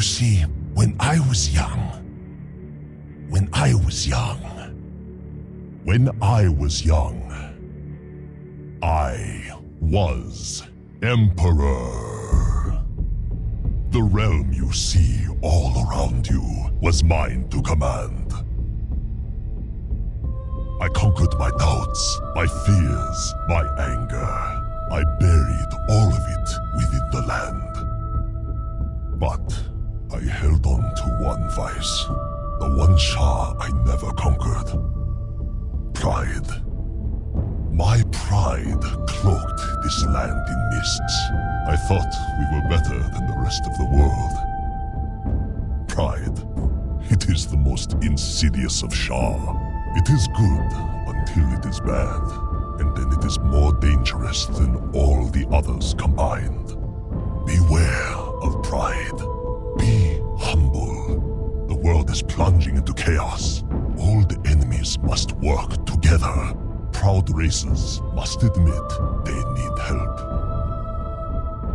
see, when I was young, I was Emperor. The realm you see all around you was mine to command. I conquered my doubts, my fears, my anger. I buried all of it within the land. But I held on to one vice, the one Shah I never conquered. Pride. My pride cloaked this land in mists. I thought we were better than the rest of the world. Pride. It is the most insidious of Shah. It is good until it is bad, and then it is more dangerous than all the others combined. Beware of pride. Be humble. The world is plunging into chaos. All the enemies must work together. Proud races must admit they need help.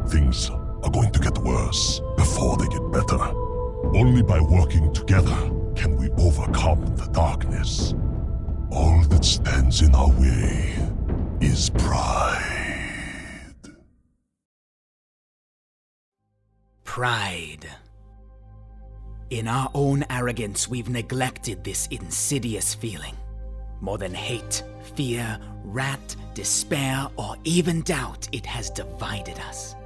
Things are going to get worse before they get better. Only by working together can we overcome the darkness. All that stands in our way is pride. Pride. In our own arrogance, we've neglected this insidious feeling. More than hate, fear, wrath, despair, or even doubt, it has divided us.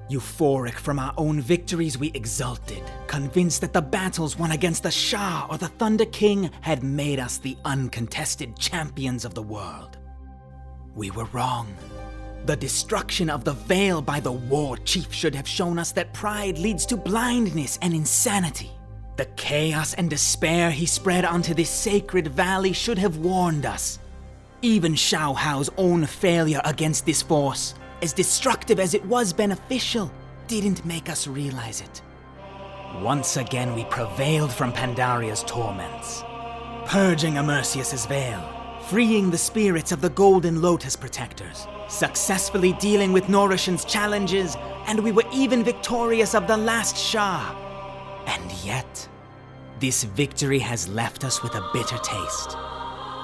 Euphoric from our own victories, we exulted, convinced that the battles won against the Shah or the Thunder King had made us the uncontested champions of the world. We were wrong. The destruction of the Veil by the war chief should have shown us that pride leads to blindness and insanity. The chaos and despair he spread onto this sacred valley should have warned us. Even Xiao Hao's own failure against this force, as destructive as it was beneficial, didn't make us realize it. Once again we prevailed from Pandaria's torments, purging Immersius's veil, freeing the spirits of the Golden Lotus protectors, successfully dealing with Norishan's challenges, and we were even victorious of the last Shah. And yet, this victory has left us with a bitter taste,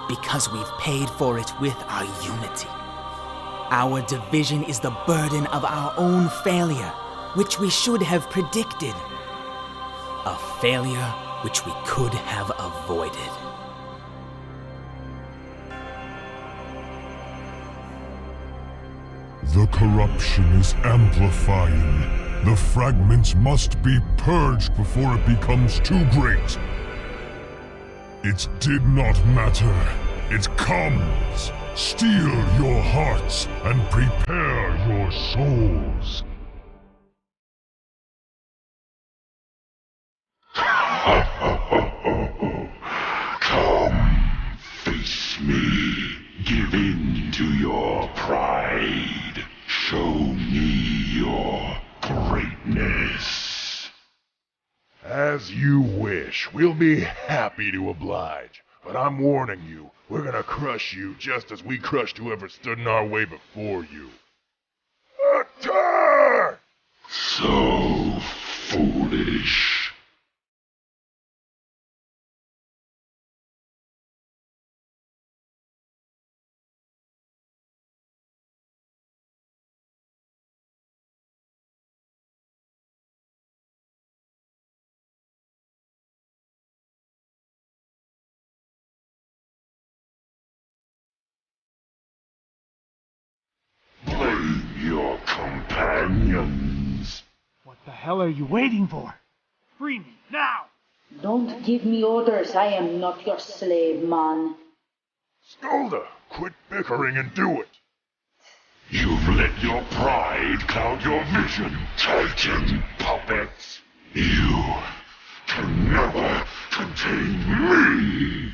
because we've paid for it with our unity. Our division is the burden of our own failure, which we should have predicted. A failure which we could have avoided. The corruption is amplifying. The fragments must be purged before it becomes too great. It did not matter. It comes. Steel your hearts and prepare your souls. Come, face me. Give in to your pride. Show me your greatness. As you wish. We'll be happy to oblige. But I'm warning you, we're gonna crush you just as we crushed whoever stood in our way before you. Attack! So foolish. Blame your companions. What the hell are you waiting for? Free me, now! Don't give me orders, I am not your slave, man. Skolda, quit bickering and do it! You've let your pride cloud your vision, Titan puppets. You can never contain me!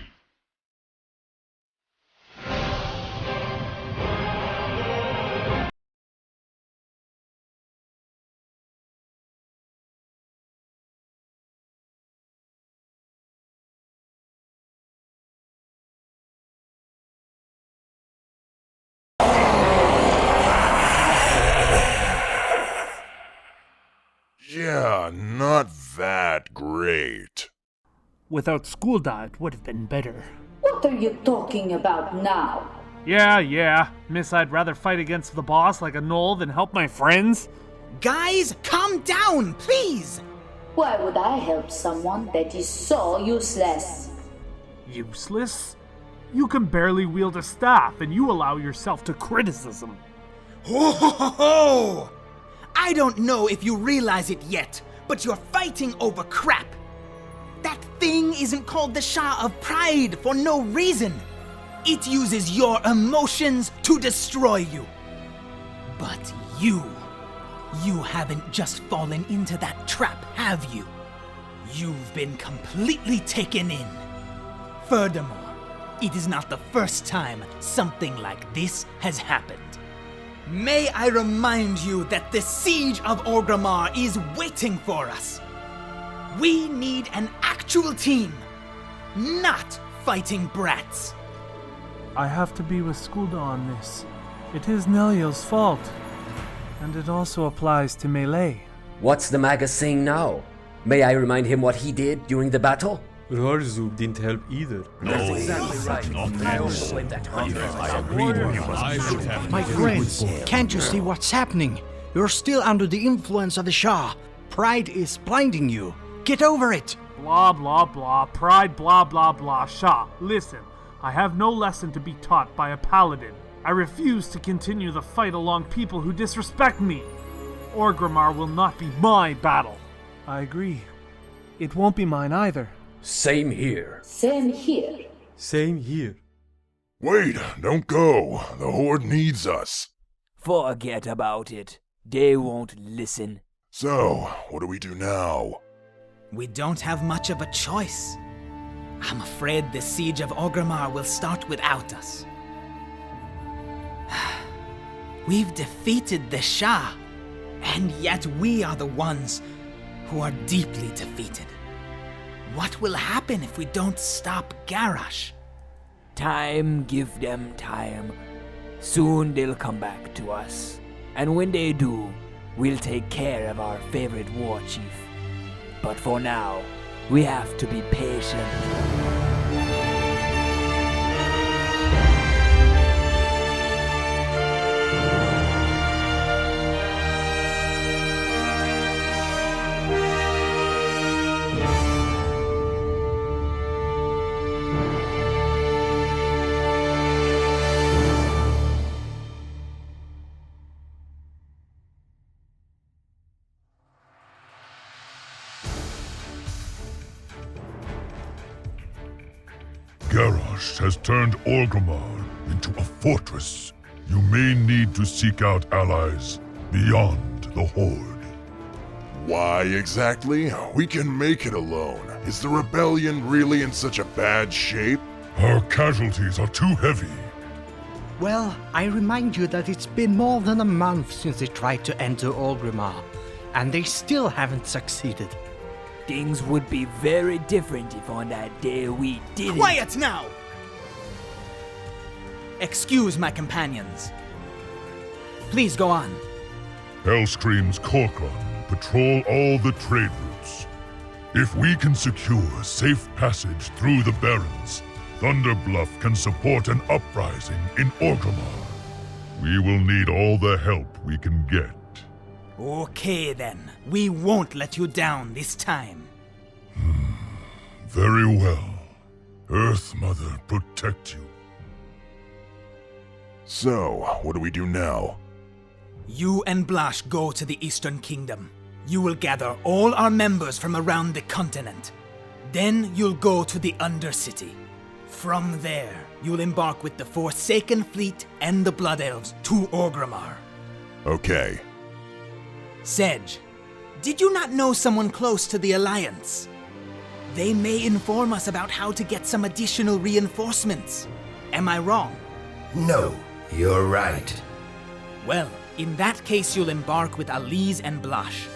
Yeah, not that great. Without Skulda, it would have been better. What are you talking about now? Yeah. Miss, I'd rather fight against the boss like a gnoll than help my friends. Guys, calm down, please! Why would I help someone that is so useless? Useless? You can barely wield a staff, and you allow yourself to criticism. Ho ho ho ho! I don't know if you realize it yet, but you're fighting over crap. That thing isn't called the Shah of Pride for no reason. It uses your emotions to destroy you. But you haven't just fallen into that trap, have you? You've been completely taken in. Furthermore, it is not the first time something like this has happened. May I remind you that the Siege of Orgrimmar is waiting for us. We need an actual team, not fighting brats. I have to be with Skulda on this. It is Neliel's fault. And it also applies to melee. What's the magus saying now? May I remind him what he did during the battle? Rarzu didn't help either. That's exactly right. I also blame that hunter. I agreed with you. My friends, can't you see what's happening? You're still under the influence of the Shah. Pride is blinding you. Get over it. Blah, blah, blah. Pride, blah, blah, blah. Shah, listen. I have no lesson to be taught by a paladin. I refuse to continue the fight along people who disrespect me. Orgrimmar will not be my battle. I agree. It won't be mine either. Same here. Same here. Same here. Wait, don't go. The Horde needs us. Forget about it. They won't listen. So, what do we do now? We don't have much of a choice. I'm afraid the Siege of Orgrimmar will start without us. We've defeated the Shah, and yet we are the ones who are deeply defeated. What will happen if we don't stop Garrosh? Time, give them time. Soon they'll come back to us. And when they do, we'll take care of our favorite war chief. But for now, we have to be patient. Garrosh has turned Orgrimmar into a fortress. You may need to seek out allies beyond the Horde. Why exactly? We can make it alone. Is the rebellion really in such a bad shape? Our casualties are too heavy. Well, I remind you that it's been more than a month since they tried to enter Orgrimmar, and they still haven't succeeded. Things would be very different if on that day we didn't. Quiet now! Excuse my companions. Please go on. Hellscream's Corcoran patrol all the trade routes. If we can secure safe passage through the Barrens, Thunderbluff can support an uprising in Orgrimmar. We will need all the help we can get. Okay then, we won't let you down this time. Very well. Earth Mother protect you. So, what do we do now? You and Blash go to the Eastern Kingdom. You will gather all our members from around the continent. Then you'll go to the Undercity. From there, you'll embark with the Forsaken Fleet and the Blood Elves to Orgrimmar. Okay. Sedge, did you not know someone close to the Alliance? They may inform us about how to get some additional reinforcements. Am I wrong? No, you're right. Well, in that case you'll embark with Alize and Blash.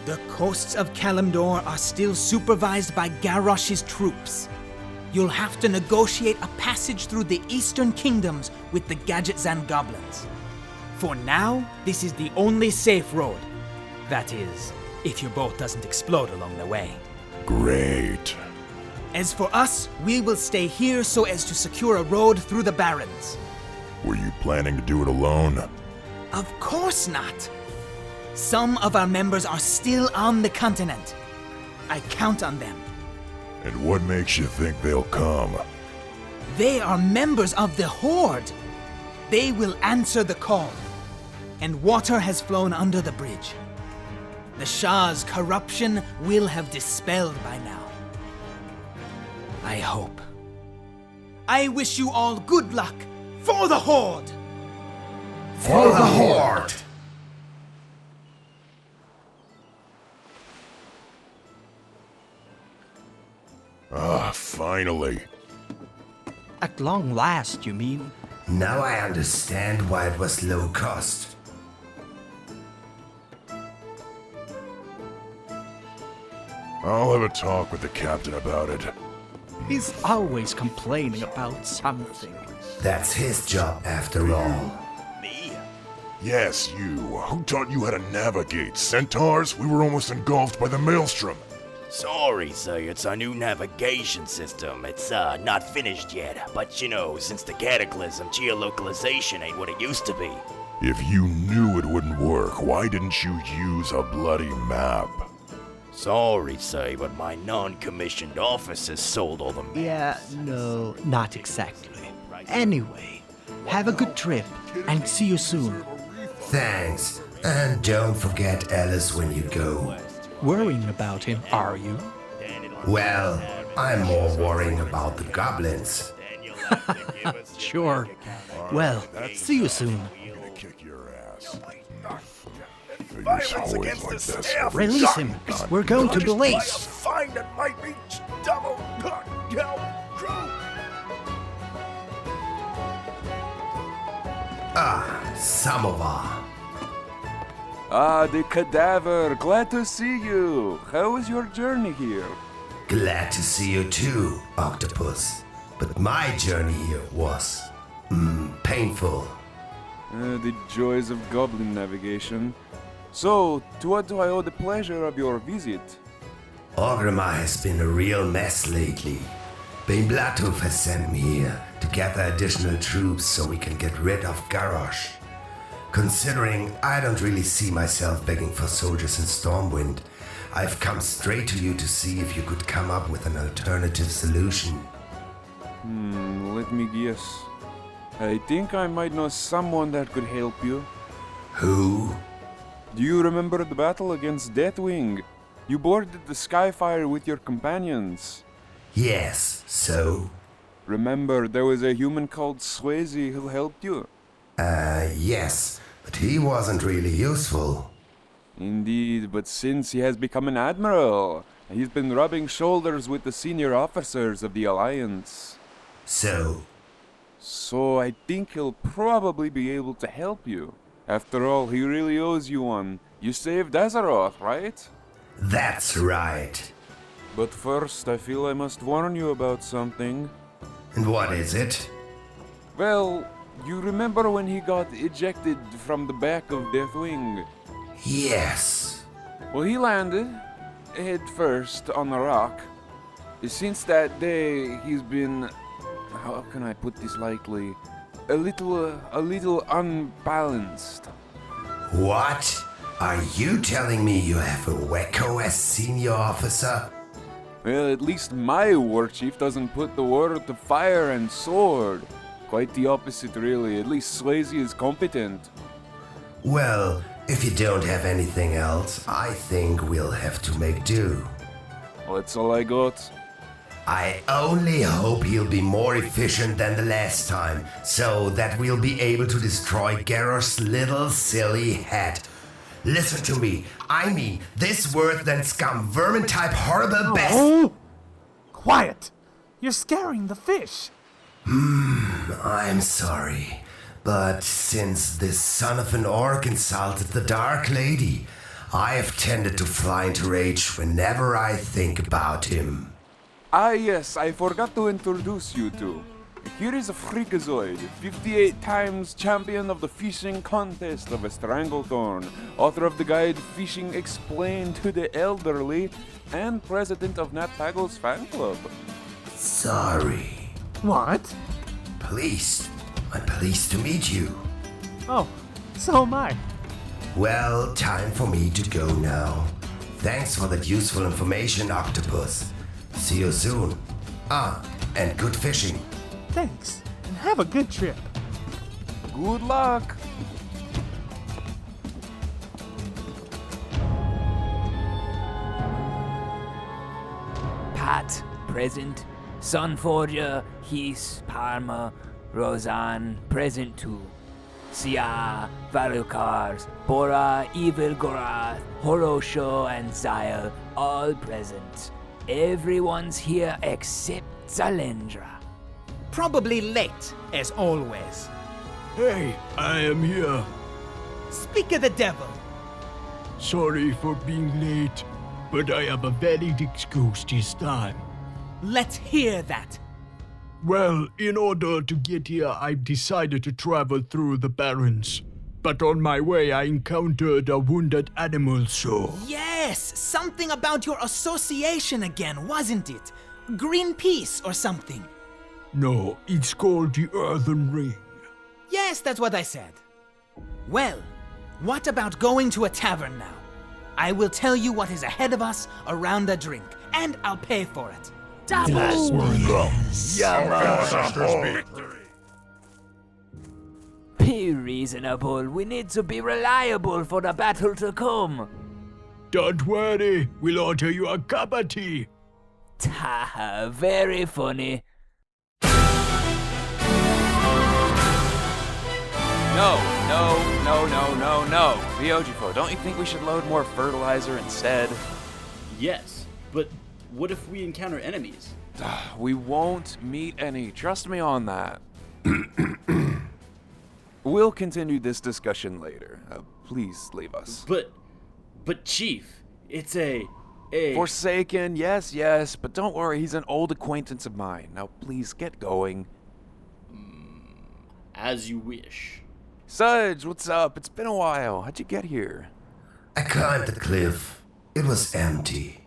The coasts of Kalimdor are still supervised by Garrosh's troops. You'll have to negotiate a passage through the Eastern Kingdoms with the Gadgetzan goblins. For now, this is the only safe road. That is, if your boat doesn't explode along the way. Great. As for us, we will stay here so as to secure a road through the Barrens. Were you planning to do it alone? Of course not. Some of our members are still on the continent. I count on them. And what makes you think they'll come? They are members of the Horde. They will answer the call. And water has flown under the bridge. The Shah's corruption will have dispelled by now. I hope. I wish you all good luck for the Horde! For the Horde! Ah, finally. At long last, you mean? Now I understand why it was low cost. I'll have a talk with the captain about it. He's always complaining about something. That's his job after all. Yes, you. Who taught you how to navigate? Centaurs? We were almost engulfed by the maelstrom. Sorry, sir, it's our new navigation system. It's not finished yet, but you know, since the cataclysm, geolocalization ain't what it used to be. If you knew it wouldn't work, why didn't you use a bloody map? Sorry, sir, but my non-commissioned officers sold all the maps. Yeah, no, not exactly. Anyway, have a good trip, and see you soon. Thanks. And don't forget Alice when you go. Worrying about him, are you? Well, I'm more worrying about the goblins. Sure. Well, see you soon. Release him. We're going to Blaze. Find that might reach double crew. Ah, Samovar. Ah, the cadaver. Glad to see you. How was your journey here? Glad to see you too, Octopus. But my journey here was... painful. The joys of goblin navigation. So, to what do I owe the pleasure of your visit? Orgrimmar has been a real mess lately. Bane Blatooth has sent me here to gather additional troops so we can get rid of Garrosh. Considering I don't really see myself begging for soldiers in Stormwind, I've come straight to you to see if you could come up with an alternative solution. Let me guess. I think I might know someone that could help you. Who? Do you remember the battle against Deathwing? You boarded the Skyfire with your companions. Yes, so? Remember, there was a human called Swayze who helped you? Yes, but he wasn't really useful. Indeed, but since he has become an admiral, he's been rubbing shoulders with the senior officers of the Alliance. So I think he'll probably be able to help you. After all, he really owes you one. You saved Azeroth, right? That's right. But first, I feel I must warn you about something. And what is it? Well, you remember when he got ejected from the back of Deathwing? Yes. Well, he landed, head first, on a rock. Since that day, he's been... how can I put this lightly? A little unbalanced. What? Are you telling me you have a wacko as senior officer? Well, at least my war chief doesn't put the water to fire and sword. Quite the opposite, really. At least Swayze is competent. Well, if you don't have anything else, I think we'll have to make do. Well, that's all I got. I only hope he'll be more efficient than the last time, so that we'll be able to destroy Garrosh's little silly head. Listen to me. I mean, this worse than scum vermin type horrible best. Oh! Quiet! You're scaring the fish. I'm sorry, but since this son of an orc insulted the Dark Lady, I have tended to fly into rage whenever I think about him. Ah yes, I forgot to introduce you two. Here is a freakazoid, 58 times champion of the fishing contest of Stranglethorn, author of the guide Fishing Explained to the Elderly, and president of Nat Paggle's fan club. Sorry. What? Pleased. I'm pleased to meet you. Oh, so am I. Well, time for me to go now. Thanks for that useful information, Octopus. See you soon. And good fishing. Thanks, and have a good trip. Good luck. Pat, present. Sunforger, Heath, Parma, Roseanne, present too. Sia, Valukars, Bora, Evil Gorath, Horosho, and Zyle, all present. Everyone's here except Zalendra. Probably late, as always. Hey, I am here. Speak of the devil. Sorry for being late, but I have a valid excuse this time. Let's hear that. Well, in order to get here, I've decided to travel through the Barrens. But on my way, I encountered a wounded animal, so... Yes, something about your association again, wasn't it? Greenpeace or something. No, it's called the Earthen Ring. Yes, that's what I said. Well, what about going to a tavern now? I will tell you what is ahead of us around a drink, and I'll pay for it. Be reasonable. We need to be reliable for the battle to come. Don't worry, we'll order you a cup of tea. Haha, very funny. No. Ryojifo, don't you think we should load more fertilizer instead? Yes, but what if we encounter enemies? We won't meet any, trust me on that. We'll continue this discussion later. Please leave us. But Chief, it's a... Forsaken, yes, but don't worry, he's an old acquaintance of mine. Now please get going. As you wish. Suge, what's up? It's been a while. How'd you get here? I climbed the cliff. It was empty.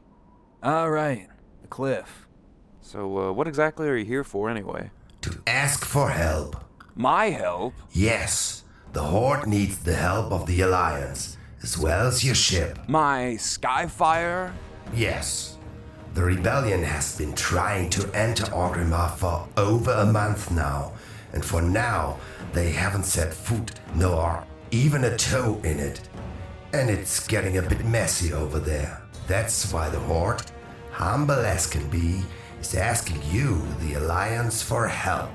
Alright, the cliff. So, what exactly are you here for anyway? To ask for help. My help? Yes. The Horde needs the help of the Alliance, as well as your ship. My Skyfire? Yes. The rebellion has been trying to enter Orgrimmar for over a month now, and for now, they haven't set foot nor even a toe in it. And it's getting a bit messy over there. That's why the Horde, humble as can be, is asking you, the Alliance, for help.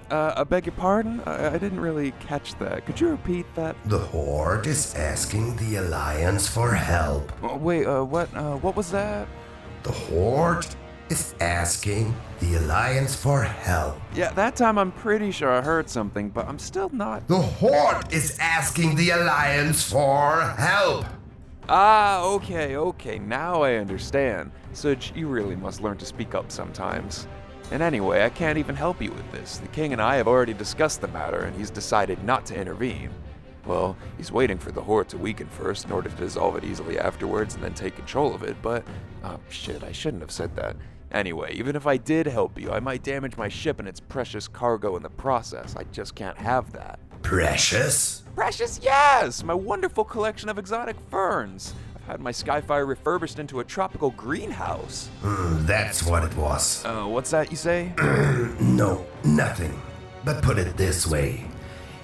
I beg your pardon? I didn't really catch that. Could you repeat that? The Horde is asking the Alliance for help. Wait, what was that? The Horde is asking the Alliance for help. Yeah, that time I'm pretty sure I heard something, but I'm still not... The Horde is asking the Alliance for help! Ah, okay, now I understand. Suge, you really must learn to speak up sometimes. And anyway, I can't even help you with this. The king and I have already discussed the matter, and he's decided not to intervene. Well, he's waiting for the Horde to weaken first in order to dissolve it easily afterwards and then take control of it, but... Oh, shit, I shouldn't have said that. Anyway, even if I did help you, I might damage my ship and its precious cargo in the process. I just can't have that. Precious? Precious, yes! My wonderful collection of exotic ferns. I've had my Skyfire refurbished into a tropical greenhouse. That's what it was. What's that you say? No, nothing. But put it this way.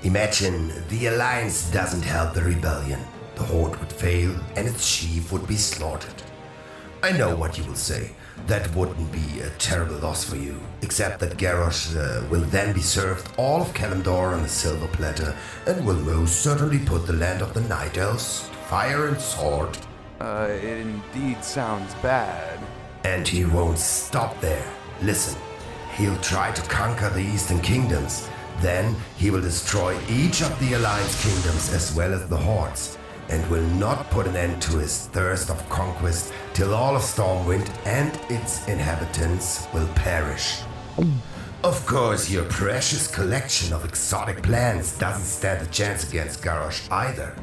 Imagine the Alliance doesn't help the rebellion. The Horde would fail and its chief would be slaughtered. I know what you will say. That wouldn't be a terrible loss for you, except that Garrosh will then be served all of Kalimdor on a silver platter and will most certainly put the land of the Night Elves to fire and sword. It indeed sounds bad. And he won't stop there. Listen, he'll try to conquer the Eastern Kingdoms. Then he will destroy each of the Alliance kingdoms as well as the Hordes, and will not put an end to his thirst of conquest till all of Stormwind and its inhabitants will perish. Of course, your precious collection of exotic plants doesn't stand a chance against Garrosh either.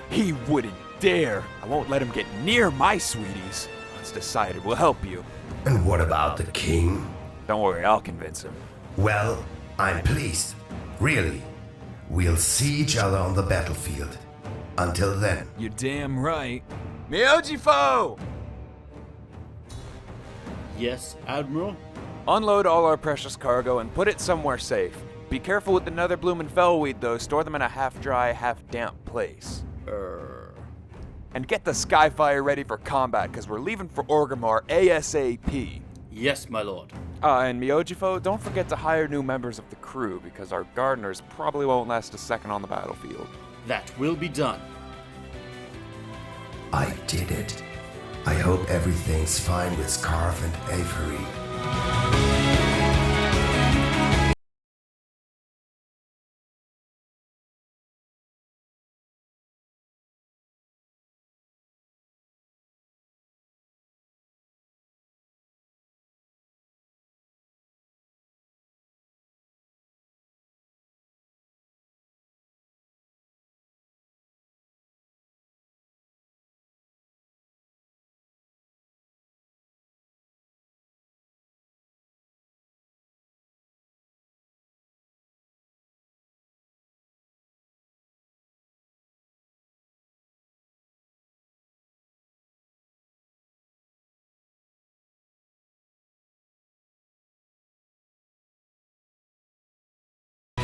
He wouldn't dare. I won't let him get near my sweeties. It's decided. We'll help you. And what about the king? Don't worry, I'll convince him. Well, I'm pleased. Really. We'll see each other on the battlefield. Until then. You're damn right. Miojifo! Yes, Admiral? Unload all our precious cargo and put it somewhere safe. Be careful with the nether bloom and fellweed, though. Store them in a half-dry, half-damp place. And get the Skyfire ready for combat, because we're leaving for Orgrimmar ASAP. Yes, my lord. And Miojifo, don't forget to hire new members of the crew, because our gardeners probably won't last a second on the battlefield. That will be done. I did it. I hope everything's fine with Scarf and Avery.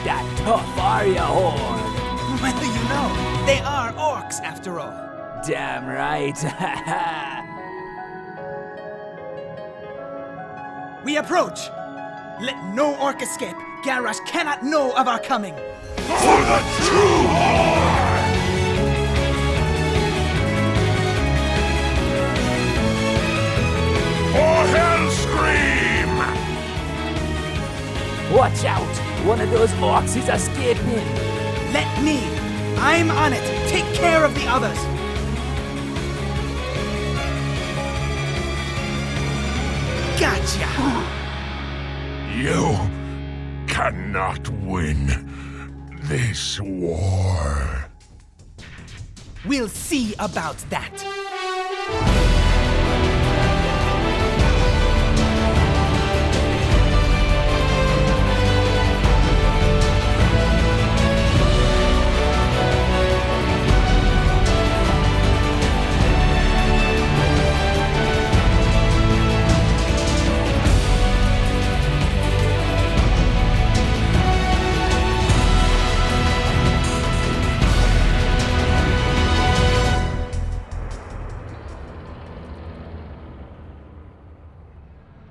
That tough Arya horde! Well, you know, they are orcs after all. Damn right. We approach. Let no orc escape. Garrosh cannot know of our coming. For the True Horde! For Hellscream! Watch out! One of those orcs is escaping! Let me! I'm on it! Take care of the others! Gotcha! You cannot win this war. We'll see about that.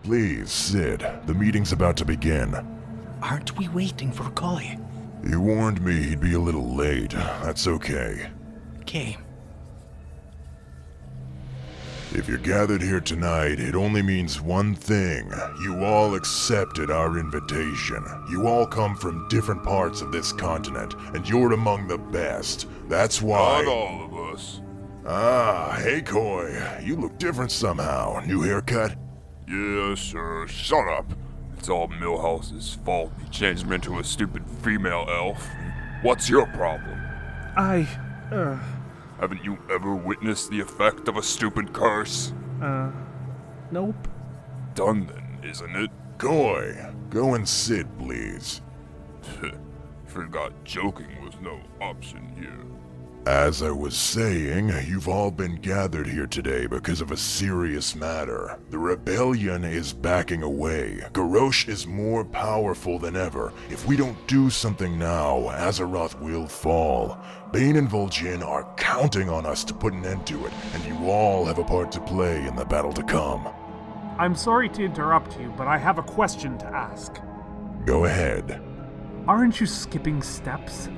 Please, Sid. The meeting's about to begin. Aren't we waiting for Koi? He warned me he'd be a little late. That's okay. Okay. If you're gathered here tonight, it only means one thing. You all accepted our invitation. You all come from different parts of this continent, and you're among the best. That's why— Not all of us. Ah, hey Koi. You look different somehow. New haircut? Yes, sir. Shut up. It's all Millhouse's fault. He changed me into a stupid female elf. What's your problem? Haven't you ever witnessed the effect of a stupid curse? Nope. Done then, isn't it? Koi, go and sit, please. Forgot joking was no option here. As I was saying, you've all been gathered here today because of a serious matter. The rebellion is backing away. Garrosh is more powerful than ever. If we don't do something now, Azeroth will fall. Bane and Vol'jin are counting on us to put an end to it, and you all have a part to play in the battle to come. I'm sorry to interrupt you, but I have a question to ask. Go ahead. Aren't you skipping steps?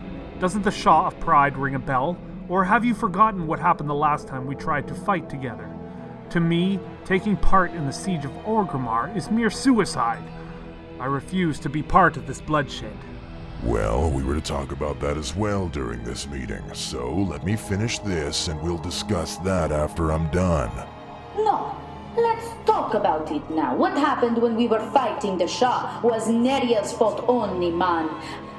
Doesn't the Shaw of Pride ring a bell? Or have you forgotten what happened the last time we tried to fight together? To me, taking part in the Siege of Orgrimmar is mere suicide. I refuse to be part of this bloodshed. Well, we were to talk about that as well during this meeting, so let me finish this and we'll discuss that after I'm done. No, let's talk talk about it now. What happened when we were fighting the Shah was Neria's fault only, man.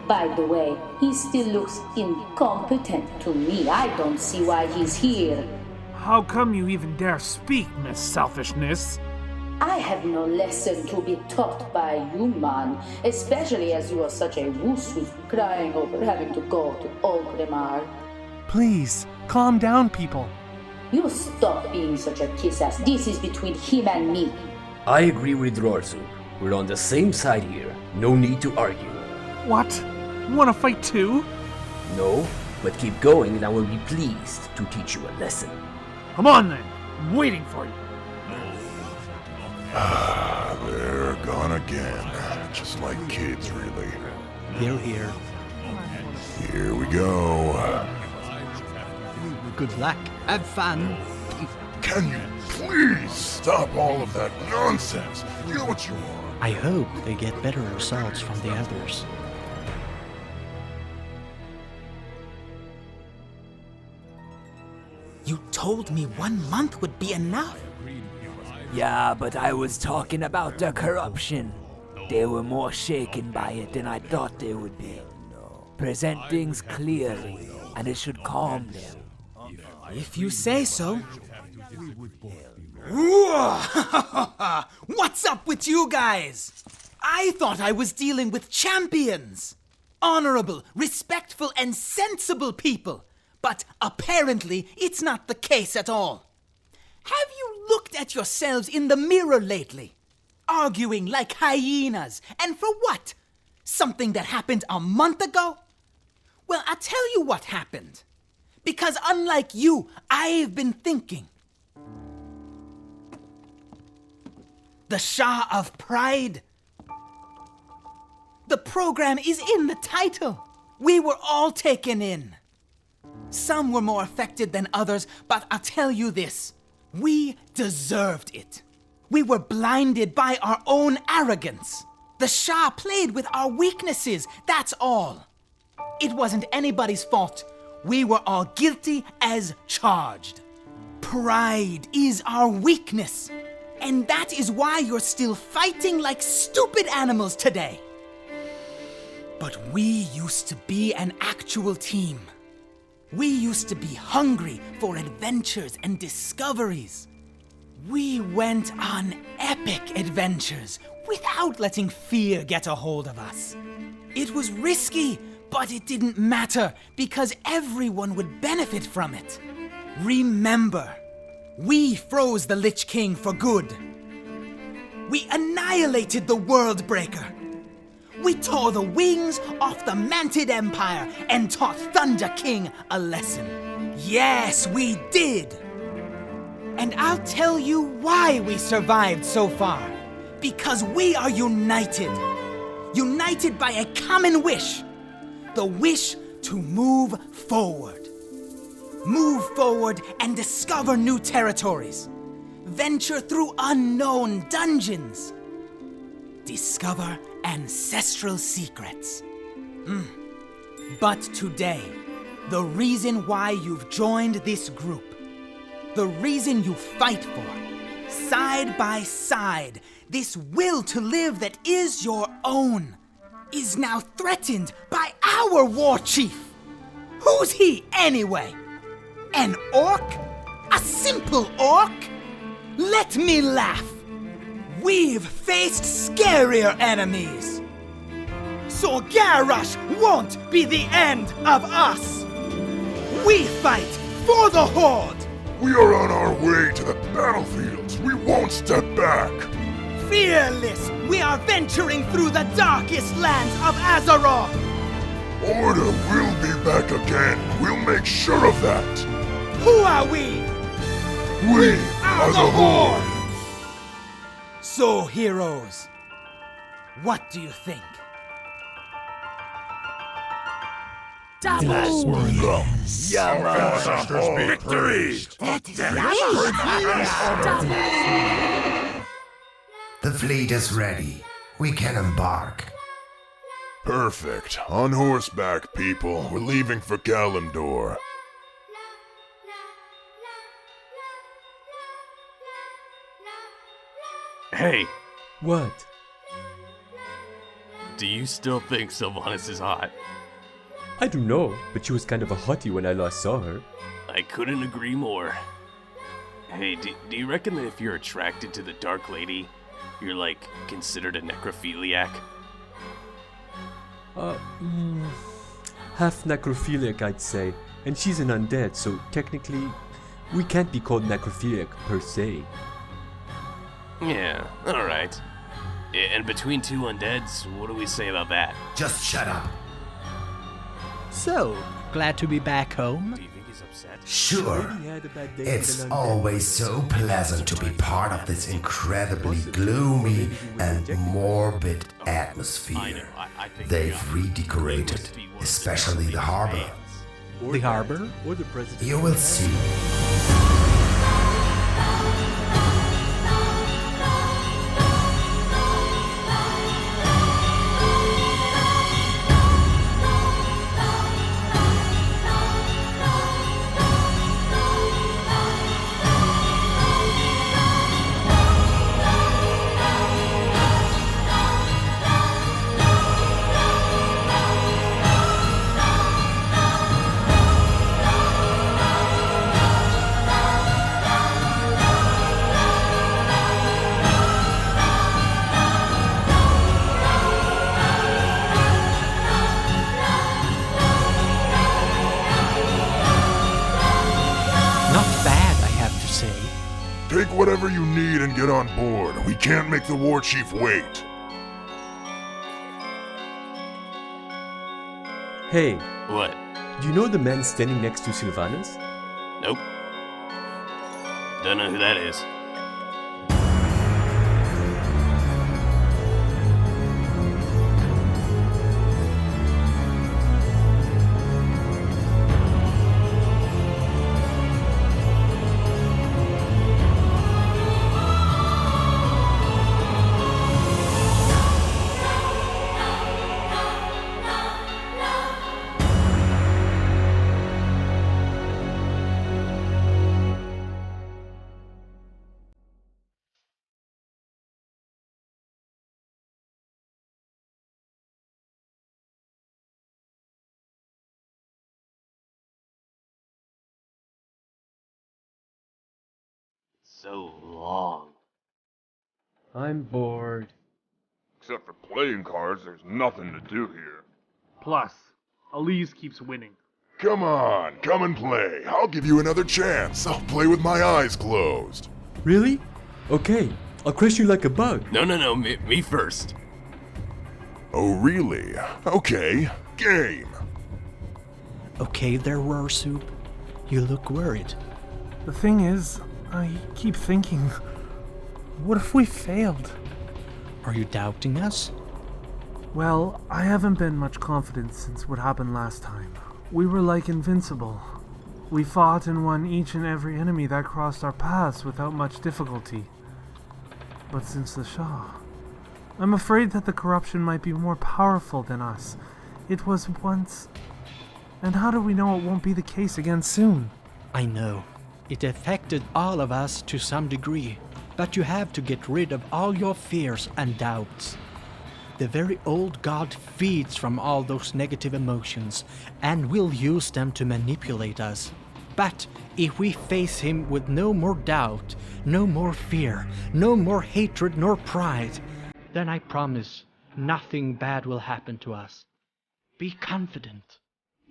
By the way, he still looks incompetent to me. I don't see why he's here. How come you even dare speak, Miss Selfishness? I have no lesson to be taught by you, man, especially as you are such a wuss who's crying over having to go to Orgrimmar. Please, calm down, people. You stop being such a kiss-ass. This is between him and me. I agree with Rorzub. We're on the same side here. No need to argue. What? You want to fight too? No, but keep going and I will be pleased to teach you a lesson. Come on then. I'm waiting for you. They're gone again. Just like kids, really. Here. Here we go. Good luck. Have fun. Can you please stop all of that nonsense? You know what you are. I hope they get better results from the others. You told me 1 month would be enough. Yeah, but I was talking about the corruption. They were more shaken by it than I thought they would be. Present things clearly, and it should calm them. If you say so. What's up with you guys? I thought I was dealing with champions. Honorable, respectful, and sensible people. But apparently, it's not the case at all. Have you looked at yourselves in the mirror lately? Arguing like hyenas. And for what? Something that happened a month ago? Well, I'll tell you what happened. Because unlike you, I've been thinking. The Shah of Pride. The program is in the title. We were all taken in. Some were more affected than others, but I'll tell you this. We deserved it. We were blinded by our own arrogance. The Shah played with our weaknesses, that's all. It wasn't anybody's fault. We were all guilty as charged. Pride is our weakness. And that is why you're still fighting like stupid animals today. But we used to be an actual team. We used to be hungry for adventures and discoveries. We went on epic adventures without letting fear get a hold of us. It was risky, but it didn't matter because everyone would benefit from it. Remember, we froze the Lich King for good. We annihilated the World Breaker. We tore the wings off the Mantid Empire and taught Thunder King a lesson. Yes, we did. And I'll tell you why we survived so far. Because we are united. United by a common wish. The wish to move forward. Move forward and discover new territories. Venture through unknown dungeons. Discover ancestral secrets. But today, the reason why you've joined this group, the reason you fight for, side by side, this will to live that is your own, is now threatened by our war chief. Who's he anyway? An orc? A simple orc? Let me laugh. We've faced scarier enemies. So Garrosh won't be the end of us. We fight for the Horde. We are on our way to the battlefields. We won't step back. Fearless, we are venturing through the darkest lands of Azeroth. Order will be back again. We'll make sure of that. Who are we? We are the Horde. So, heroes, what do you think? Victories! The fleet is ready. We can embark. Perfect. On horseback, people. We're leaving for Kalimdor. Hey, What? do you still think Sylvanas is hot? I don't know, but she was kind of a hottie when I last saw her. I couldn't agree more. Hey, do you reckon that if you're attracted to the Dark Lady, you're like considered a necrophiliac? Half necrophiliac, I'd say. And she's an undead, so technically, we can't be called necrophiliac per se. Yeah, alright. And between two undeads, what do we say about that? Just shut up. So, glad to be back home? Do you think he's upset? Sure. Maybe he had a bad day It's with an undead. always so pleasant to be part of this incredibly gloomy and morbid atmosphere. I think They've redecorated, especially the harbor. The harbor? Or the president. You will see. Take whatever you need and get on board. We can't make the war chief wait. Hey, What? do you know the man standing next to Sylvanas? Nope. Don't know who that is. So long. I'm bored. Except for playing cards, there's nothing to do here. Plus, Elise keeps winning. Come on, come and play. I'll give you another chance. I'll play with my eyes closed. Really? Okay, I'll crush you like a bug. No, me first. Oh, really? Okay, game. Okay there, Roarsoup. You look worried. The thing is, I keep thinking, what if we failed? Are you doubting us? Well, I haven't been much confident since what happened last time. We were like invincible. We fought and won each and every enemy that crossed our paths without much difficulty. But since the Shah, I'm afraid that the corruption might be more powerful than us. It was once... And how do we know it won't be the case again soon? I know. It affected all of us to some degree, but you have to get rid of all your fears and doubts. The very old god feeds from all those negative emotions and will use them to manipulate us. But if we face him with no more doubt, no more fear, no more hatred nor pride, then I promise nothing bad will happen to us. Be confident.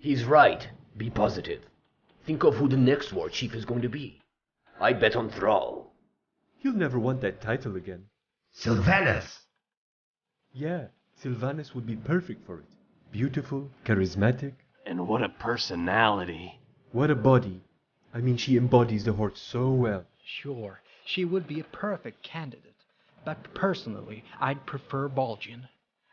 He's right. Be positive. Think of who the next war chief is going to be. I bet on Thrall. He'll never want that title again. Sylvanas! Yeah, Sylvanas would be perfect for it. Beautiful, charismatic. And what a personality. What a body. I mean, she embodies the Horde so well. Sure, she would be a perfect candidate, but personally, I'd prefer Balgin.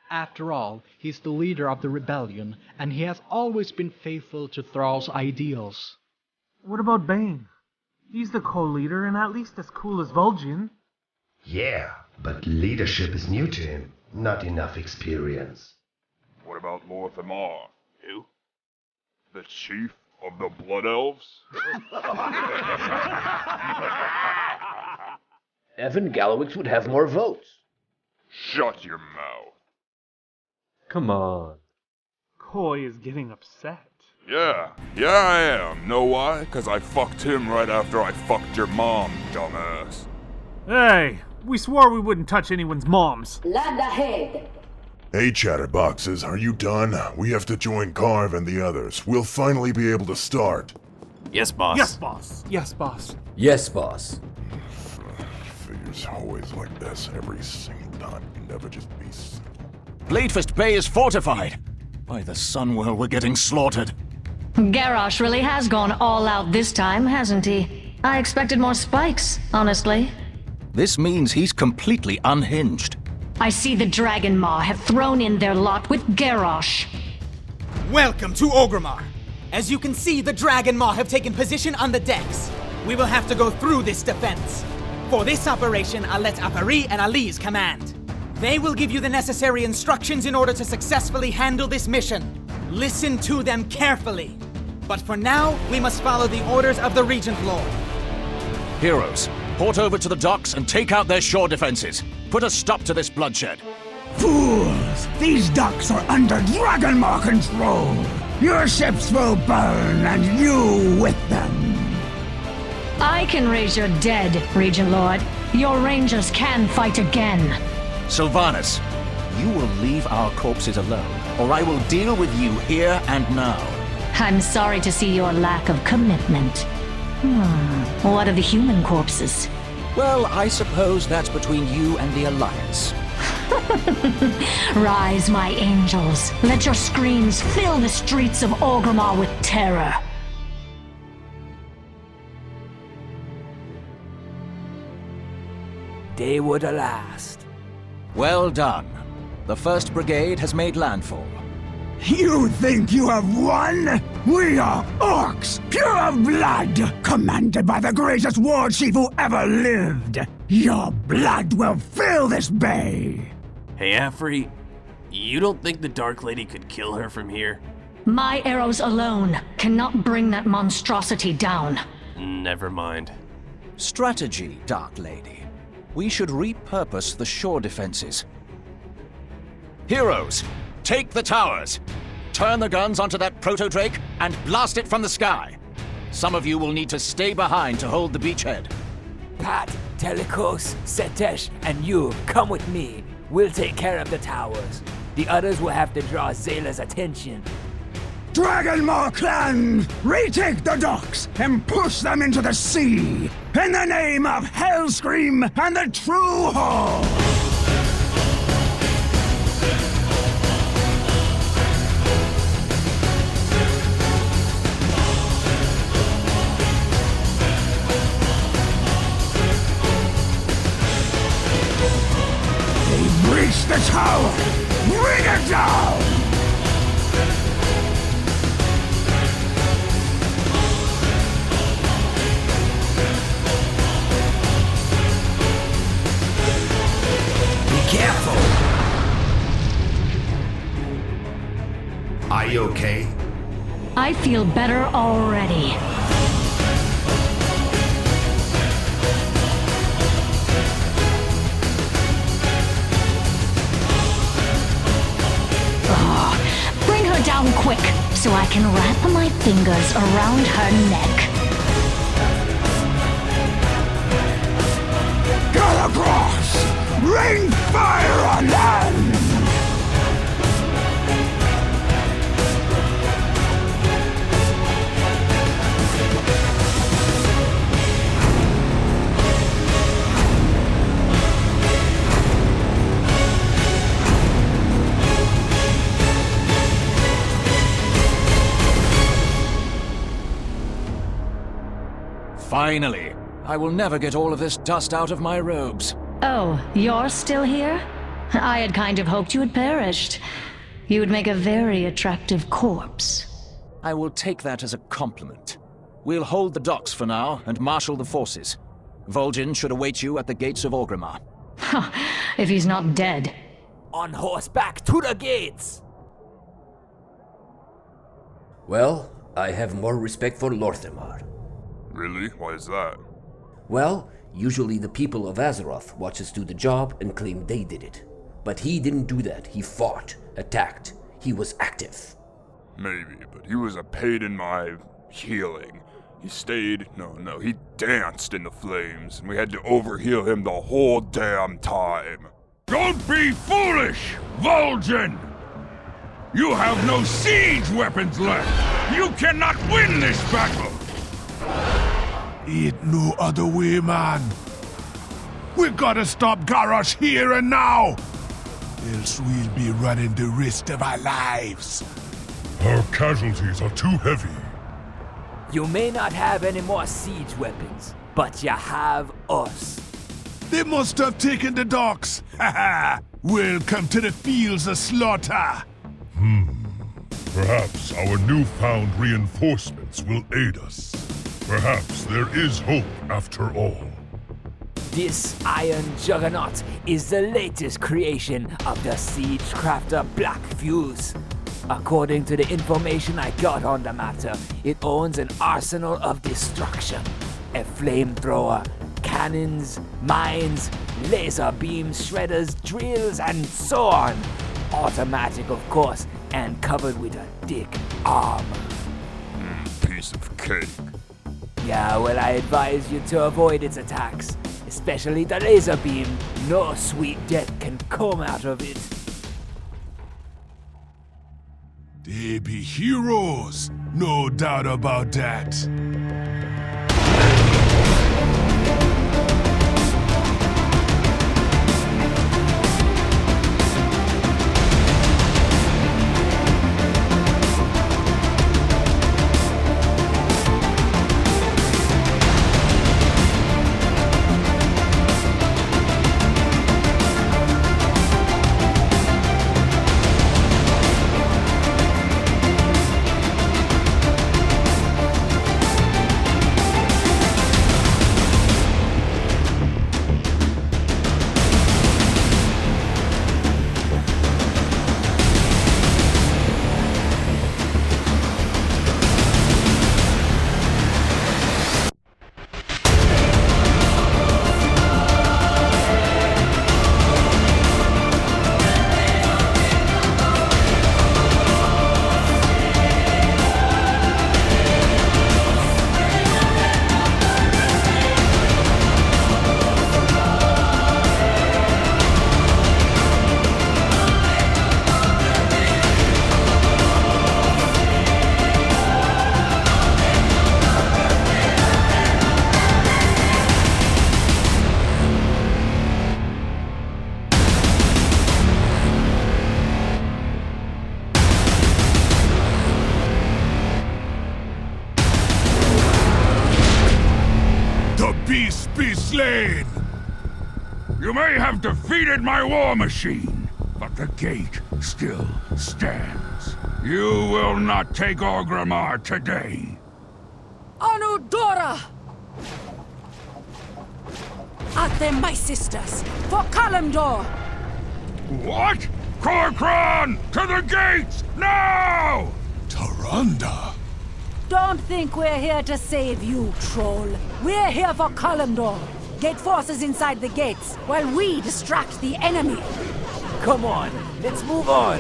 After all, he's the leader of the rebellion, and he has always been faithful to Thrall's ideals. What about Bane? He's the co-leader and at least as cool as Vol'jin. Yeah, but leadership is new to him. Not enough experience. What about Lorthamar? Who? The chief of the Blood Elves? Evan Gallowix would have more votes. Shut your mouth. Come on. Koi is getting upset. Yeah I am. Know why? 'Cause I fucked him right after I fucked your mom, dumbass. Hey, we swore we wouldn't touch anyone's moms. Land ahead. Hey, chatterboxes, are you done? We have to join Carve and the others. We'll finally be able to start. Yes, boss. Yes, boss. Yes, boss. Yes, boss. Figures always like this every single time. You never just be simple. Bladefist Bay is fortified. By the Sunwell, we're getting slaughtered. Garrosh really has gone all out this time, hasn't he? I expected more spikes, honestly. This means he's completely unhinged. I see the Dragon Maw have thrown in their lot with Garrosh. Welcome to Orgrimmar. As you can see, the Dragon Maw have taken position on the decks. We will have to go through this defense. For this operation, I'll let Apari and Ali's command. They will give you the necessary instructions in order to successfully handle this mission. Listen to them carefully. But for now, we must follow the orders of the Regent Lord. Heroes, port over to the docks and take out their shore defenses. Put a stop to this bloodshed. Fools! These docks are under Dragonmaw control! Your ships will burn, and you with them! I can raise your dead, Regent Lord. Your rangers can fight again. Sylvanas, you will leave our corpses alone, or I will deal with you here and now. I'm sorry to see your lack of commitment. What of the human corpses? Well, I suppose that's between you and the Alliance. Rise, my angels. Let your screams fill the streets of Orgrimmar with terror. They were the last. Well done. The 1st Brigade has made landfall. You think you have won? We are orcs, pure of blood, commanded by the greatest war chief who ever lived. Your blood will fill this bay. Hey, Afri, you don't think the Dark Lady could kill her from here? My arrows alone cannot bring that monstrosity down. Never mind. Strategy, Dark Lady. We should repurpose the shore defenses. Heroes, take the towers! Turn the guns onto that proto-drake and blast it from the sky! Some of you will need to stay behind to hold the beachhead. Pat, Telikos, Setesh, and you, come with me. We'll take care of the towers. The others will have to draw Zayla's attention. Dragonmaw clan, retake the docks and push them into the sea in the name of Hellscream and the True Horde! They breached the tower! Bring it down! Careful! Are you okay? I feel better already. Bring her down quick, so I can wrap my fingers around her neck. Get across! Rain fire on them! Finally! I will never get all of this dust out of my robes. Oh, you're still here? I had kind of hoped you had perished. You would make a very attractive corpse. I will take that as a compliment. We'll hold the docks for now and marshal the forces. Vol'jin should await you at the gates of Orgrimmar. If he's not dead. On horseback to the gates! Well, I have more respect for Lorthamar. Really? Why is that? Well, usually the people of Azeroth watch us do the job and claim they did it. But he didn't do that. He fought, attacked. He was active. Maybe, but he was a pain in my healing. He he danced in the flames, and we had to overheal him the whole damn time. Don't be foolish, Vol'jin! You have no siege weapons left! You cannot win this battle! Ain't no other way, man. We gotta stop Garrosh here and now! Else we'll be running the rest of our lives. Our casualties are too heavy. You may not have any more siege weapons, but you have us. They must have taken the docks. Haha! Welcome to the fields of slaughter. Perhaps our newfound reinforcements will aid us. Perhaps there is hope after all. This Iron Juggernaut is the latest creation of the siege crafter Black Fuse. According to the information I got on the matter, it owns an arsenal of destruction. A flamethrower, cannons, mines, laser beams, shredders, drills, and so on. Automatic, of course, and covered with a thick armor. Piece of cake. Yeah, well, I advise you to avoid its attacks, especially the laser beam. No sweet death can come out of it. They be heroes, no doubt about that. Beast be slain! You may have defeated my war machine, but the gate still stands. You will not take Orgrimmar today. Anudora! At them, my sisters, for Kalimdor! What? Korkran! To the gates! Now! Tyrande! Don't think we're here to save you, troll. We're here for Kalimdor. Get forces inside the gates, while we distract the enemy. Come on, let's move on.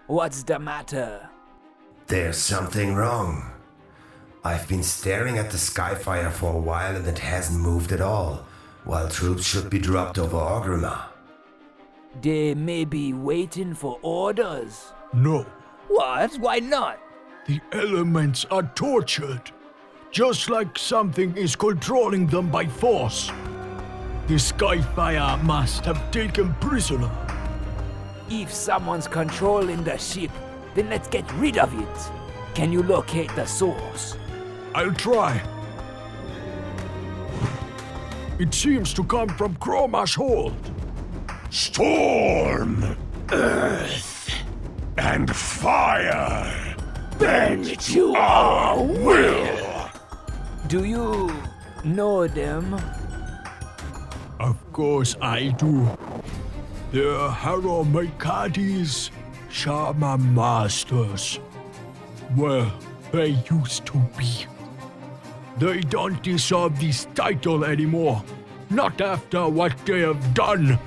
What's the matter? There's something wrong. I've been staring at the Skyfire for a while and it hasn't moved at all, while troops should be dropped over Orgrimmar. They may be waiting for orders. No. What? Why not? The elements are tortured, just like something is controlling them by force. The Skyfire must have taken prisoner. If someone's controlling the ship, then let's get rid of it. Can you locate the source? I'll try. It seems to come from Chroma's hold. Storm, earth, and fire, bend to our will. Do you know them? Of course I do. They're Hero Makadi's Shaman Masters. Well, they used to be. They don't deserve this title anymore. Not after what they have done.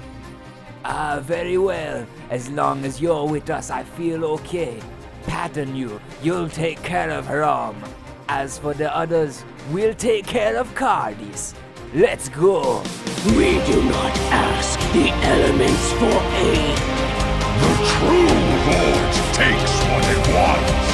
Very well. As long as you're with us, I feel okay. Pattern you'll take care of Rom. As for the others, we'll take care of Cardis. Let's go. We do not ask the elements for aid. The True Horde takes what it wants.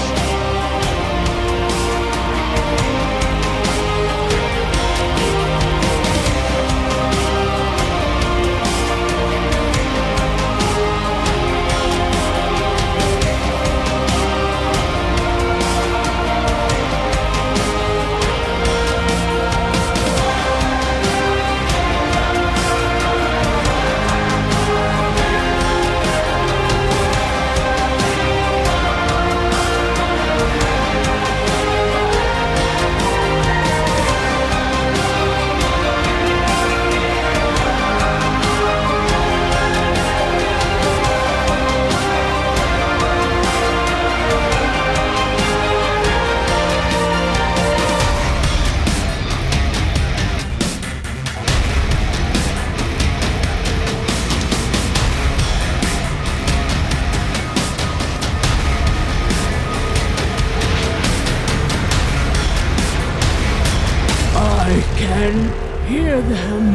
Hear them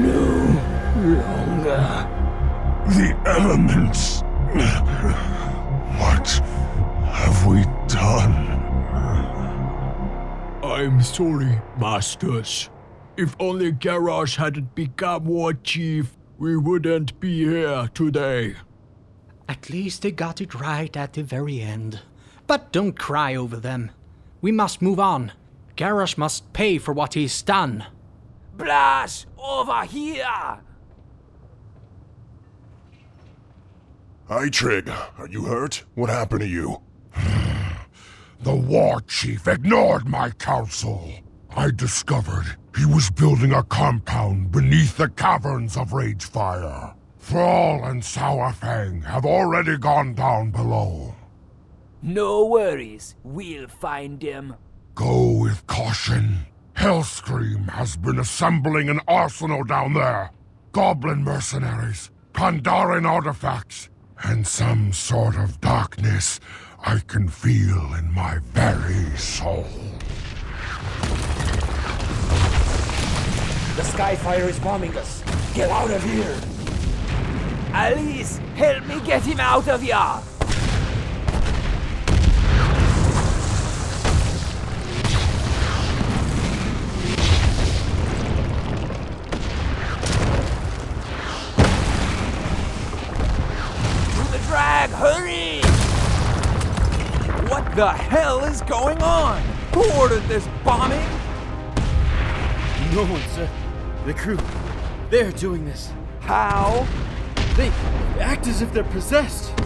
no longer. The elements. What have we done? I'm sorry, Masters. If only Garrosh hadn't become War Chief, we wouldn't be here today. At least they got it right at the very end. But don't cry over them. We must move on. Garrosh must pay for what he's done. Blash, over here! Hi, Trig. Are you hurt? What happened to you? The War Chief ignored my counsel. I discovered he was building a compound beneath the caverns of Ragefire. Thrall and Sourfang have already gone down below. No worries, we'll find them. Go with caution. Hellscream has been assembling an arsenal down there. Goblin mercenaries, Pandaren artifacts, and some sort of darkness I can feel in my very soul. The Skyfire is bombing us. Get out of here! Alice, help me get him out of here! Drag, hurry! What the hell is going on? Who ordered this bombing? No one, sir. The crew. They're doing this. How? They act as if they're possessed.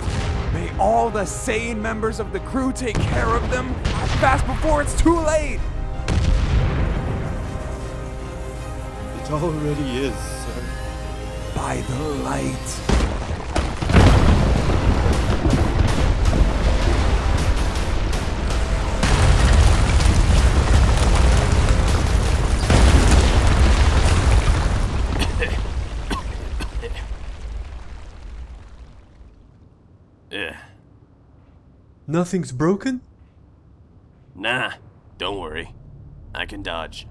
May all the sane members of the crew take care of them fast before it's too late! It already is, sir. By the light. Nothing's broken? Nah, don't worry. I can dodge.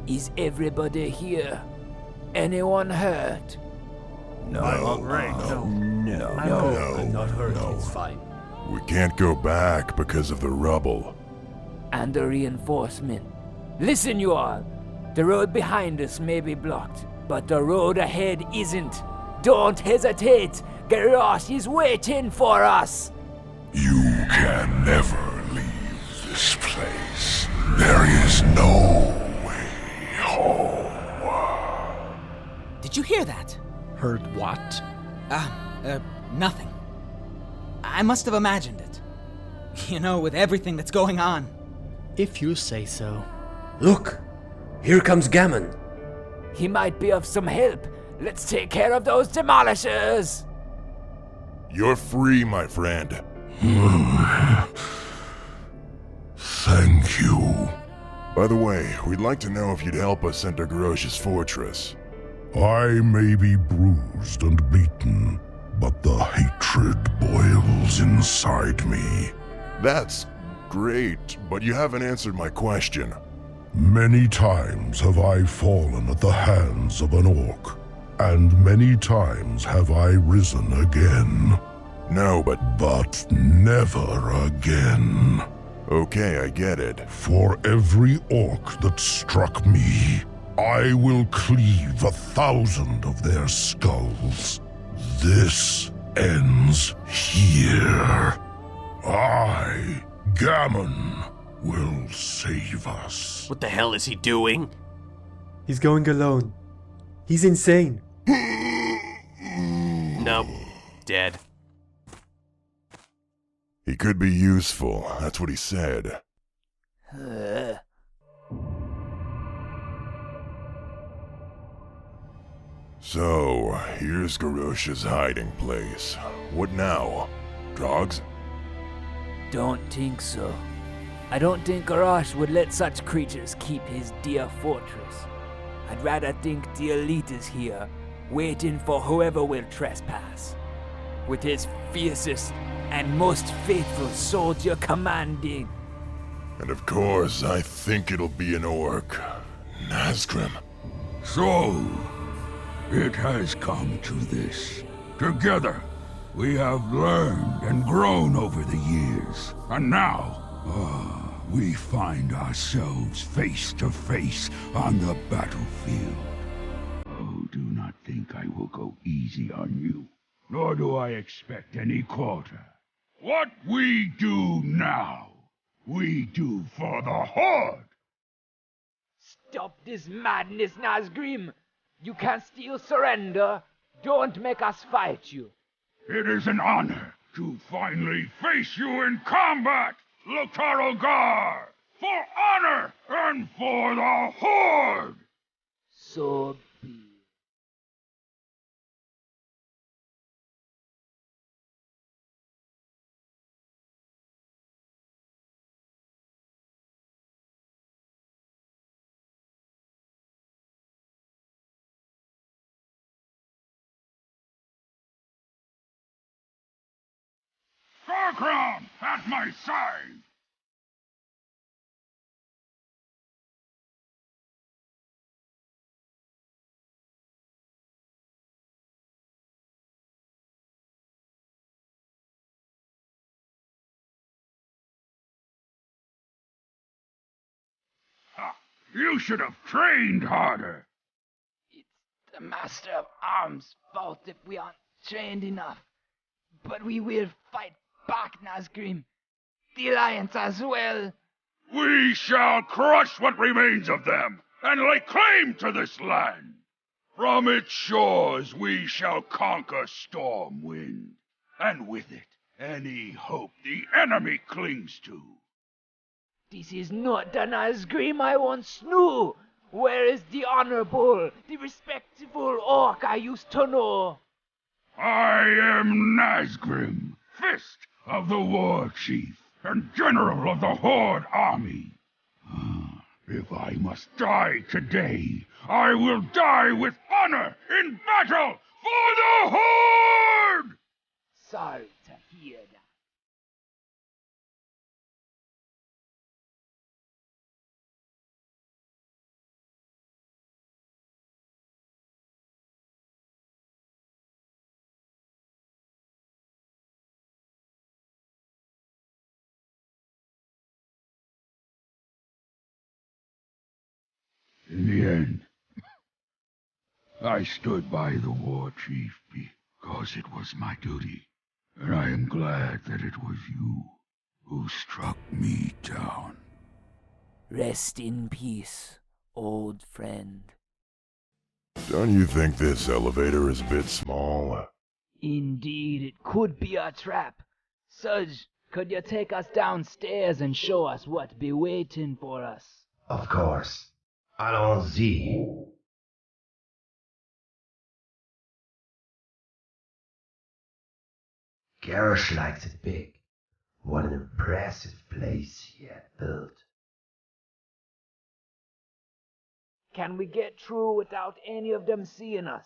Is everybody here? Anyone hurt? No. I'm not hurt. It's fine. We can't go back because of the rubble. And the reinforcement. Listen, you all. The road behind us may be blocked, but the road ahead isn't. Don't hesitate. Garrosh is waiting for us. You can never leave this place. There is no way home. Did you hear that? Heard what? Nothing. I must have imagined it. You know, with everything that's going on. If you say so. Look! Here comes Gammon. He might be of some help. Let's take care of those demolishers! You're free, my friend. Thank you. By the way, we'd like to know if you'd help us enter Garrosh's fortress. I may be bruised and beaten, but the hatred boils inside me. That's great, but you haven't answered my question. Many times have I fallen at the hands of an orc, and many times have I risen again. No, but never again. Okay, I get it. For every orc that struck me, I will cleave 1,000 of their skulls. This ends here. I, Gammon, will save us. What the hell is he doing? He's going alone. He's insane. Nope. Dead. He could be useful, that's what he said. So, here's Garrosh's hiding place. What now? Drugs? Don't think so. I don't think Garrosh would let such creatures keep his dear fortress. I'd rather think the elite is here, waiting for whoever will trespass. With his fiercest and most faithful soldier commanding. And of course, I think it'll be an orc. Nazgrim. So, it has come to this. Together, we have learned and grown over the years. And now, we find ourselves face to face on the battlefield. Oh, do not think I will go easy on you. Nor do I expect any quarter. What we do now, we do for the Horde! Stop this madness, Nazgrim! You can still surrender. Don't make us fight you. It is an honor to finally face you in combat, Lotarogar! For honor and for the Horde! So be it. Farkron at my side! You should have trained harder! It's the Master of Arms' fault if we aren't trained enough. But we will fight back, Nazgrim. The Alliance as well. We shall crush what remains of them, and lay claim to this land. From its shores we shall conquer Stormwind, and with it, any hope the enemy clings to. This is not the Nazgrim I once knew. Where is the honorable, the respectable orc I used to know? I am Nazgrim, Fist of the War Chief, and General of the Horde Army. If I must die today, I will die with honor in battle for the Horde! Sorry to hear that. In the end, I stood by the War Chief because it was my duty, and I am glad that it was you who struck me down. Rest in peace, old friend. Don't you think this elevator is a bit small? Indeed, it could be a trap. Suge, Could you take us downstairs and show us what be waiting for us? Of course. Allons-y. Garrosh likes it big. What an impressive place he had built. Can we get through without any of them seeing us?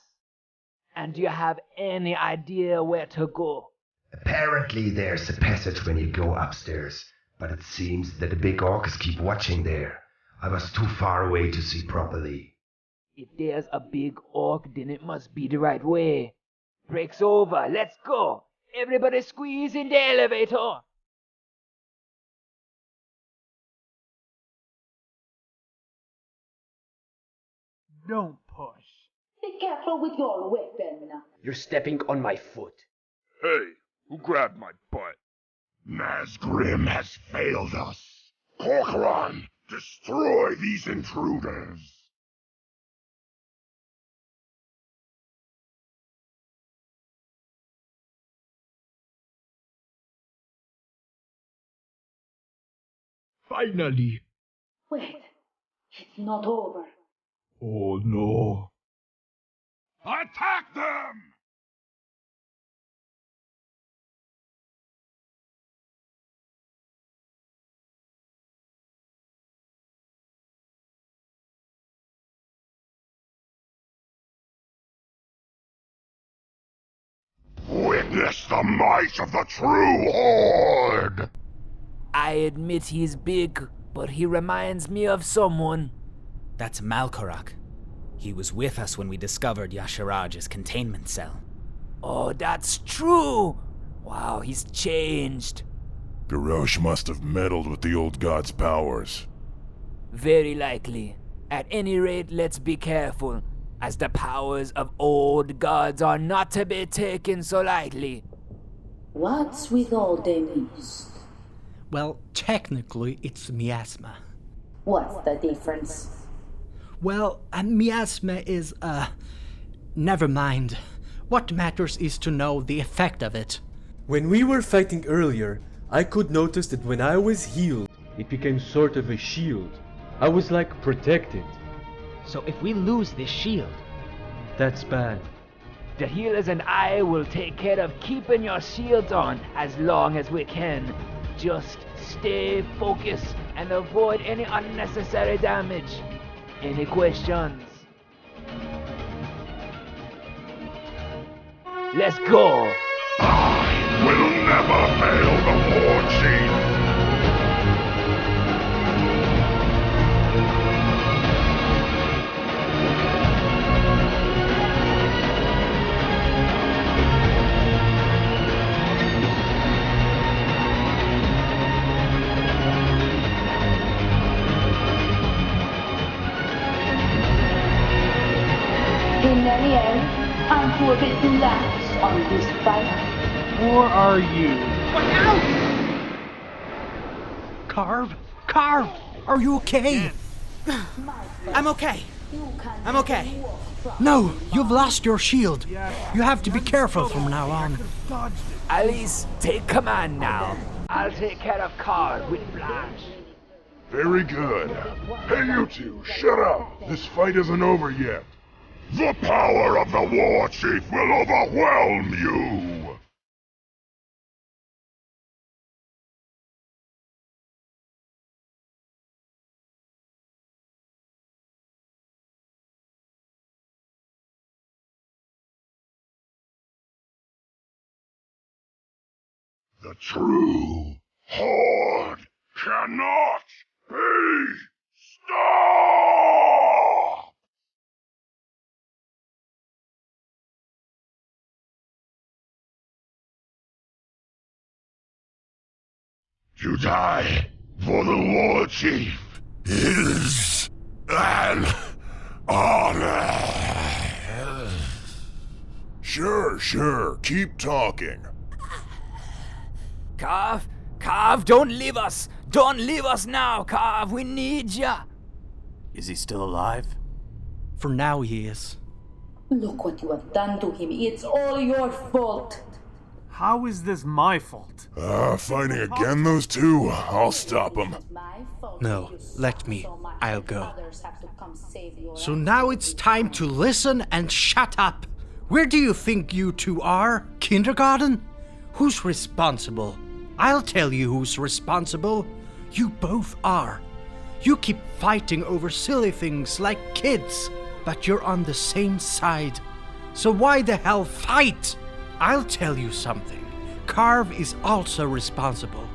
And do you have any idea where to go? Apparently there's a passage when you go upstairs, but it seems that the big orcs keep watching there. I was too far away to see properly. If there's a big orc, then it must be the right way. Break's over, let's go! Everybody squeeze in the elevator! Don't push. Be careful with your weapon. You're stepping on my foot. Hey, who grabbed my butt? Nazgrim has failed us. Corcoran, destroy these intruders. Finally. Wait, it's not over. Oh no. Attack them! Witness the might of the True Horde! I admit he's big, but he reminds me of someone. That's Malkorak. He was with us when we discovered Yasharaj's containment cell. Oh, that's true! Wow, he's changed. Garrosh must have meddled with the old god's powers. Very likely. At any rate, let's be careful, as the powers of old gods are not to be taken so lightly. What's with all the mist? Well, technically, it's miasma. What's the difference? Well, a miasma is, never mind. What matters is to know the effect of it. When we were fighting earlier, I could notice that when I was healed, it became sort of a shield. I was like protected. So if we lose this shield, that's bad. The healers and I will take care of keeping your shields on as long as we can. Just stay focused and avoid any unnecessary damage. Any questions? Let's go! I will never fail the War Chief! In any end, I'm too a bit relaxed on this fight. Or are you? Look out! Carve? Carve! Are you okay? I'm okay. I'm okay. No, you've lost your shield. You have to be careful from now on. Alice, take command now. I'll take care of Carve with Blanche. Very good. Hey, you two, shut up. This fight isn't over yet. The power of the War Chief will overwhelm you! The True Horde cannot be stopped! To die for the War Chief is an honor. Sure. Keep talking. Carve, don't leave us! Don't leave us now, Carve! We need ya! Is he still alive? For now he is. Look what you have done to him. It's all your fault. How is this my fault? Fighting again, those two? I'll stop them. No, let me. I'll go. So now it's time to listen and shut up. Where do you think you two are? Kindergarten? Who's responsible? I'll tell you who's responsible. You both are. You keep fighting over silly things like kids, but you're on the same side. So why the hell fight? I'll tell you something. Carve is also responsible.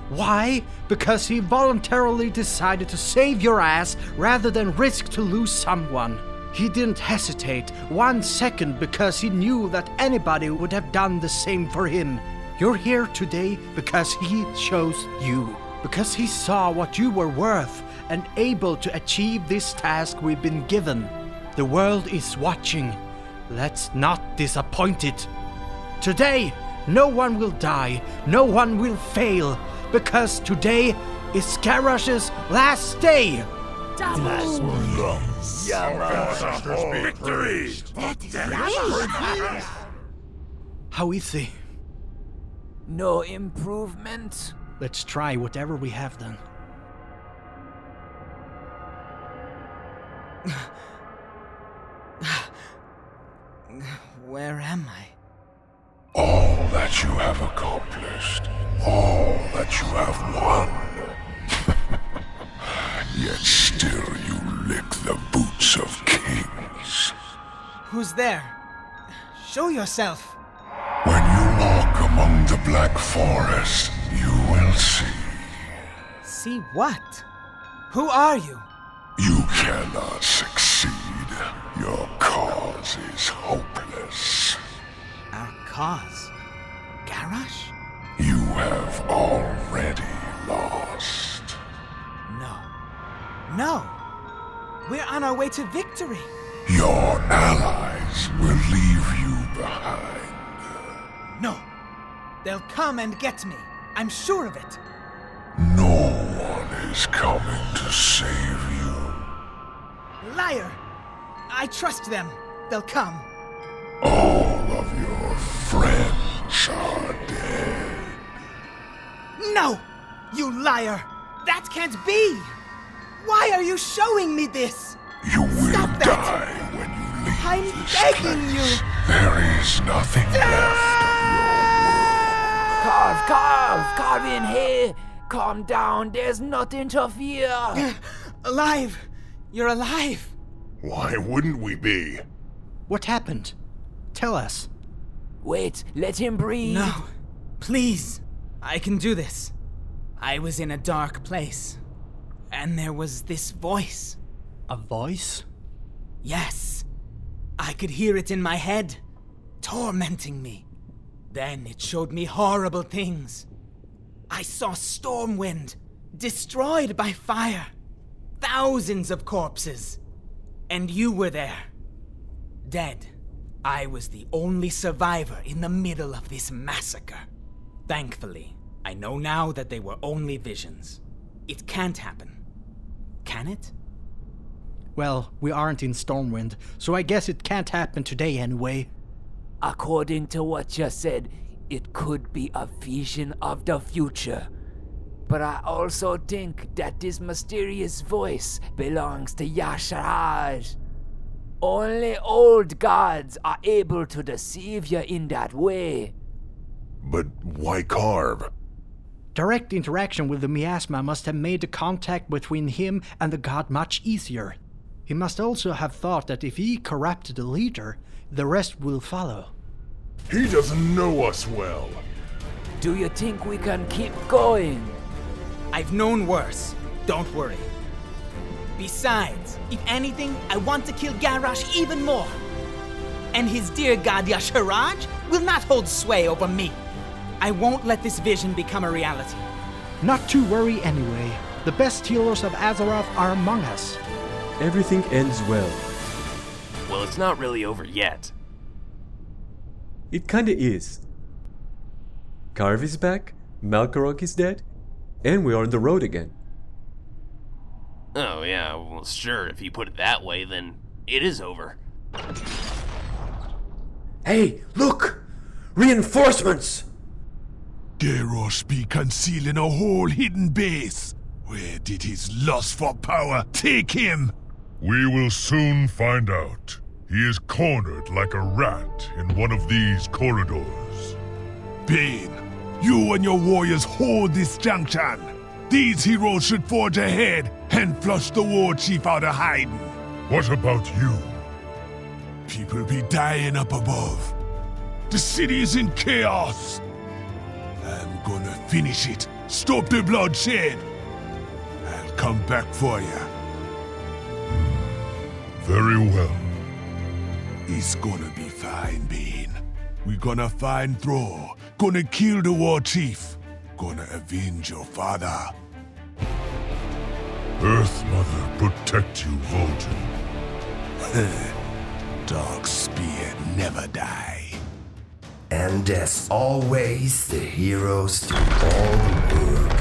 Why? Because he voluntarily decided to save your ass rather than risk to lose someone. He didn't hesitate 1 second because he knew that anybody would have done the same for him. You're here today because he chose you. Because he saw what you were worth and able to achieve this task we've been given. The world is watching. Let's not disappoint it. Today, no one will die, no one will fail, because today is Garrosh's last day. Victories! How is he? No improvement? Let's try whatever we have done. Where am I? All that you have accomplished, all that you have won. Yet still you lick the boots of kings. Who's there? Show yourself. When you walk among the Black Forest, you will see. See what? Who are you? You cannot succeed. Your cause is hopeless. Our cause? Garrosh? You have already lost. No. We're on our way to victory. Your allies will leave you behind. No. They'll come and get me. I'm sure of it. No one is coming to save you. Liar! I trust them. They'll come. All of your friends are dead. No! You liar! That can't be! Why are you showing me this? You will die when you leave I'm this begging place. you! There is nothing left Carve in here. Calm down, there's nothing to fear. Alive! You're alive! Why wouldn't we be? What happened? Tell us. Wait, let him breathe. No, please. I can do this. I was in a dark place, and there was this voice. A voice? Yes. I could hear it in my head, tormenting me. Then it showed me horrible things. I saw Stormwind, destroyed by fire. Thousands of corpses. And you were there. Dead. I was the only survivor in the middle of this massacre. Thankfully, I know now that they were only visions. It can't happen. Can it? Well, we aren't in Stormwind, so I guess it can't happen today anyway. According to what you said, it could be a vision of the future. But I also think that this mysterious voice belongs to Y'Shaarj. Only old gods are able to deceive you in that way. But why Carve? Direct interaction with the miasma must have made the contact between him and the god much easier. He must also have thought that if he corrupted the leader, the rest will follow. He doesn't know us well. Do you think we can keep going? I've known worse. Don't worry. Besides, if anything, I want to kill Garrosh even more. And his dear god Y'Shaarj will not hold sway over me. I won't let this vision become a reality. Not to worry anyway. The best healers of Azeroth are among us. Everything ends well. Well, it's not really over yet. It kinda is. Carve is back, Malkorok is dead, and we are on the road again. Oh yeah, well sure, if you put it that way, then it is over. Hey, look! Reinforcements! Garrosh be concealing a whole hidden base. Where did his lust for power take him? We will soon find out. He is cornered like a rat in one of these corridors. Bane, you and your warriors hold this junction. These heroes should forge ahead and flush the war chief out of hiding. What about you? People be dying up above. The city is in chaos. I'm gonna finish it. Stop the bloodshed. I'll come back for you. Very well. It's gonna be fine, Bane. We're gonna find Thror. Gonna kill the war chief. Gonna avenge your father. Earth Mother, protect you, Vulcan. Dark spear never die. And as always, the heroes do all the work.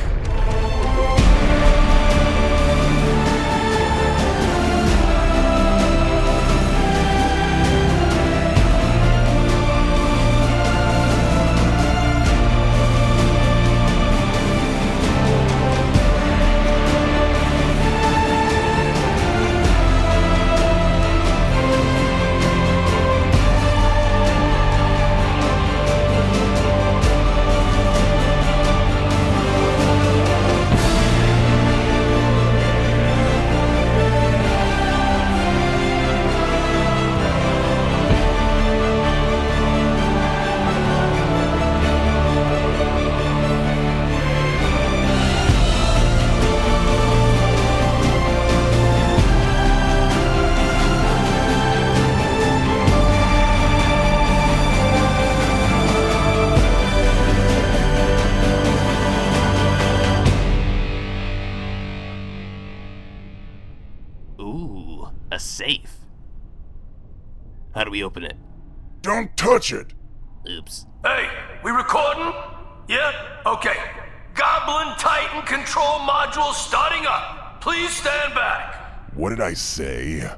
Ooh, a safe. How do we open it? Don't touch it! Oops. Hey, we recording? Yeah? Okay. Goblin Titan control module starting up. Please stand back. What did I say?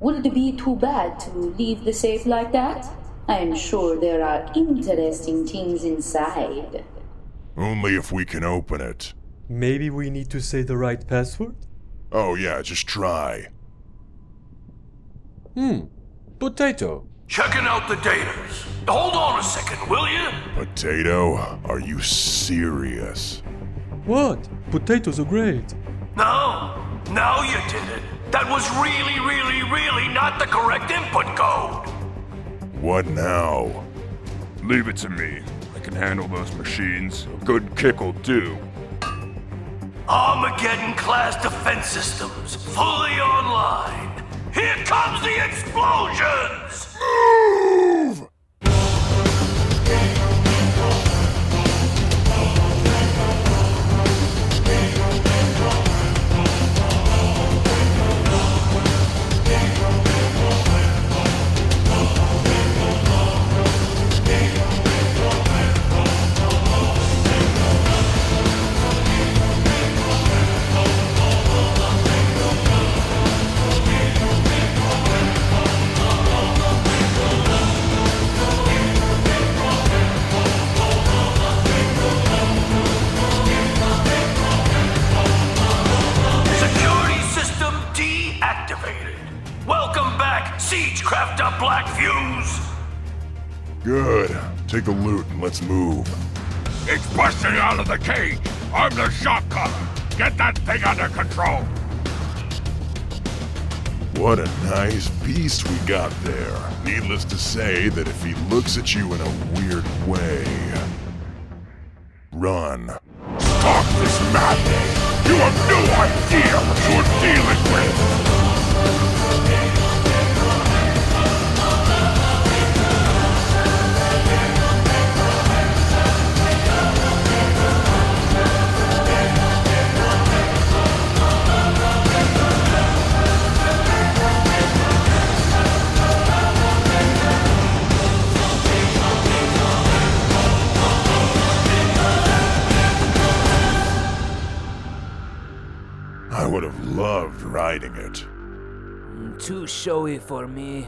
Would it be too bad to leave the safe like that? I'm sure there are interesting things inside. Only if we can open it. Maybe we need to say the right password? Oh yeah, just try. Potato. Checking out the daters. Hold on a second, will you? Potato? Are you serious? What? Potatoes are great. No, you did it. That was really not the correct input code. What now? Leave it to me. I can handle those machines. A good kick will do. Armageddon-class defense systems, fully online. Here comes the explosions! Move! Craft up black fuse! Good. Take the loot and let's move. It's busting out of the cage! I'm the shock collar! Get that thing under control! What a nice beast we got there. Needless to say that if he looks at you in a weird way... Run. Stop this madness! You have no idea what you're dealing with! I would have loved riding it. Too showy for me.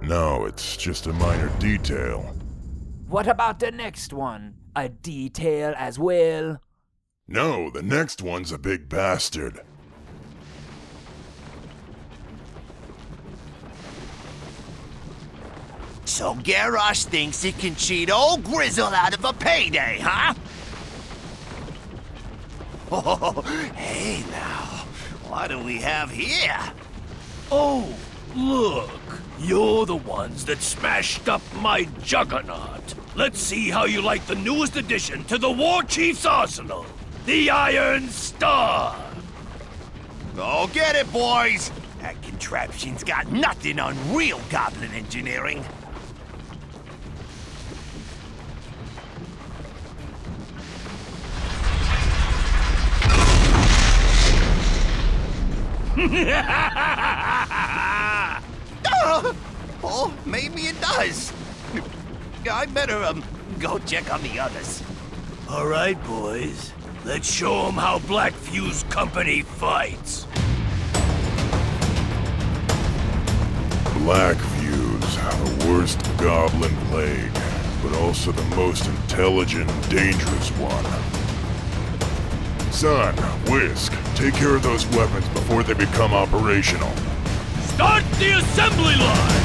No, it's just a minor detail. What about the next one? a detail as well? No, the next one's a big bastard. So Garrosh thinks he can cheat old Grizzle out of a payday, huh? Oh, hey now, what do we have here? Oh, look, you're the ones that smashed up my juggernaut. Let's see how you like the newest addition to the War Chief's arsenal, the Iron Star. Go get it, boys. That contraption's got nothing on real goblin engineering. Oh, maybe it does. I better, go check on the others. All right, boys. Let's show them how Black Fuse Company fights. Black Fuse, the worst goblin plague, but also the most intelligent and dangerous one. Son, Whisk, take care of those weapons before they become operational. Start the assembly line!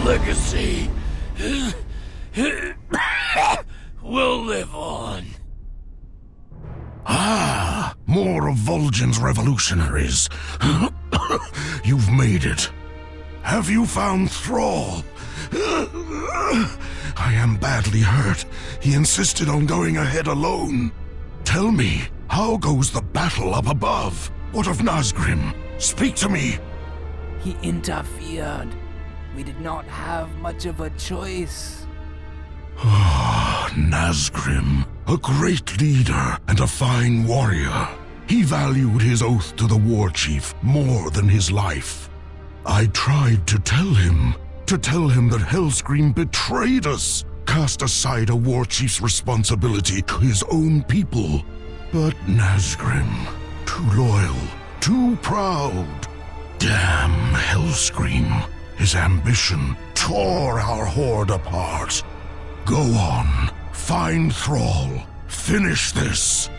Legacy will live on. Ah, more of Vol'jin's revolutionaries. You've made it. Have you found Thrall? I am badly hurt. He insisted on going ahead alone. Tell me, how goes the battle up above? What of Nazgrim? Speak to me. He interfered. We did not have much of a choice. Ah, Nazgrim, a great leader and a fine warrior. He valued his oath to the war chief more than his life. I tried to tell him that Hellscream betrayed us, cast aside a war chief's responsibility to his own people. But Nazgrim, too loyal, too proud. Damn Hellscream. His ambition tore our horde apart. Go on, find Thrall, finish this.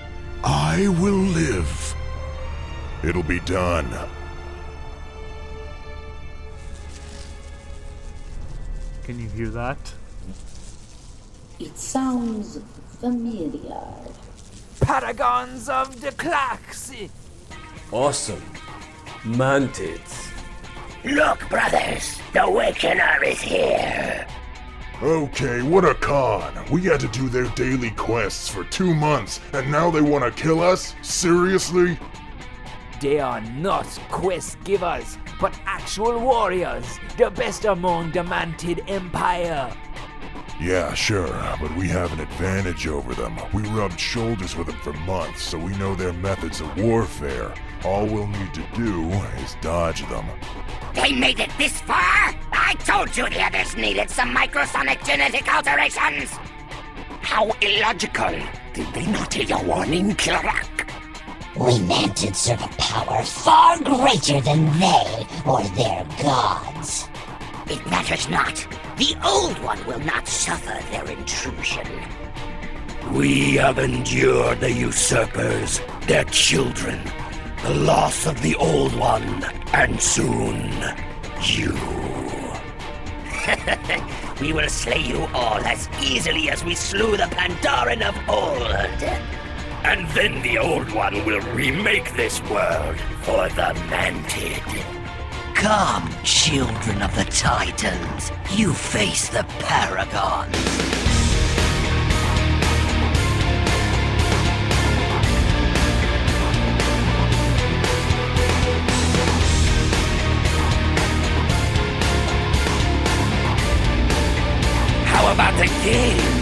I will live. It'll be done. Can you hear that? It sounds familiar. Paragons of the Claxi! Awesome. Mantids. Look, brothers, the Awakener is here. Okay, what a con. We had to do their daily quests for 2 months, and now they want to kill us? Seriously? They are not quest givers, but actual warriors, the best among the Mantid Empire. Yeah, sure, but we have an advantage over them. We rubbed shoulders with them for months, so we know their methods of warfare. All we'll need to do is dodge them. They made it this far? I told you the others needed some microsonic genetic alterations! How illogical! Did they not hear your warning, Kilrak? We Mantids serve a power far greater than they or their gods. It matters not. The Old One will not suffer their intrusion. We have endured the usurpers, their children, the loss of the Old One, and soon, you. We will slay you all as easily as we slew the Pandaren of old. And then the Old One will remake this world for the Mantid. Come, children of the Titans. You face the Paragons. How about the game?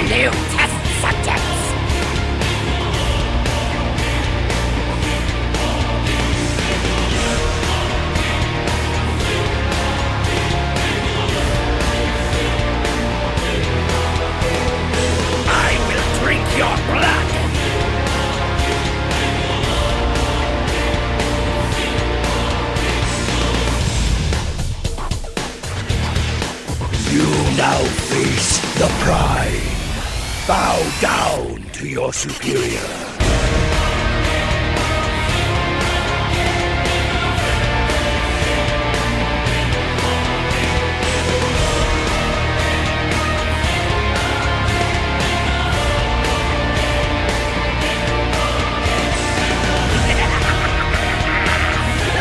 New test subjects! I will drink your blood! You now face the Pride. Bow down to your superior.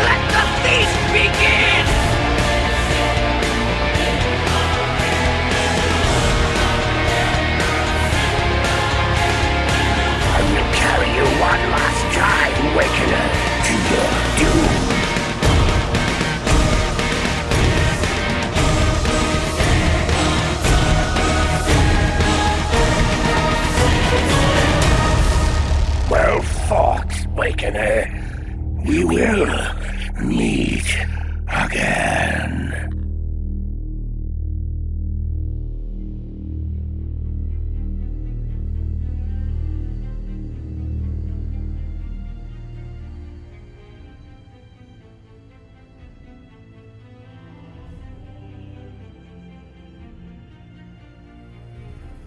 Let the feast begin! Carry you one last time, Awakener, to your doom. Well fought, Awakener. We will meet again.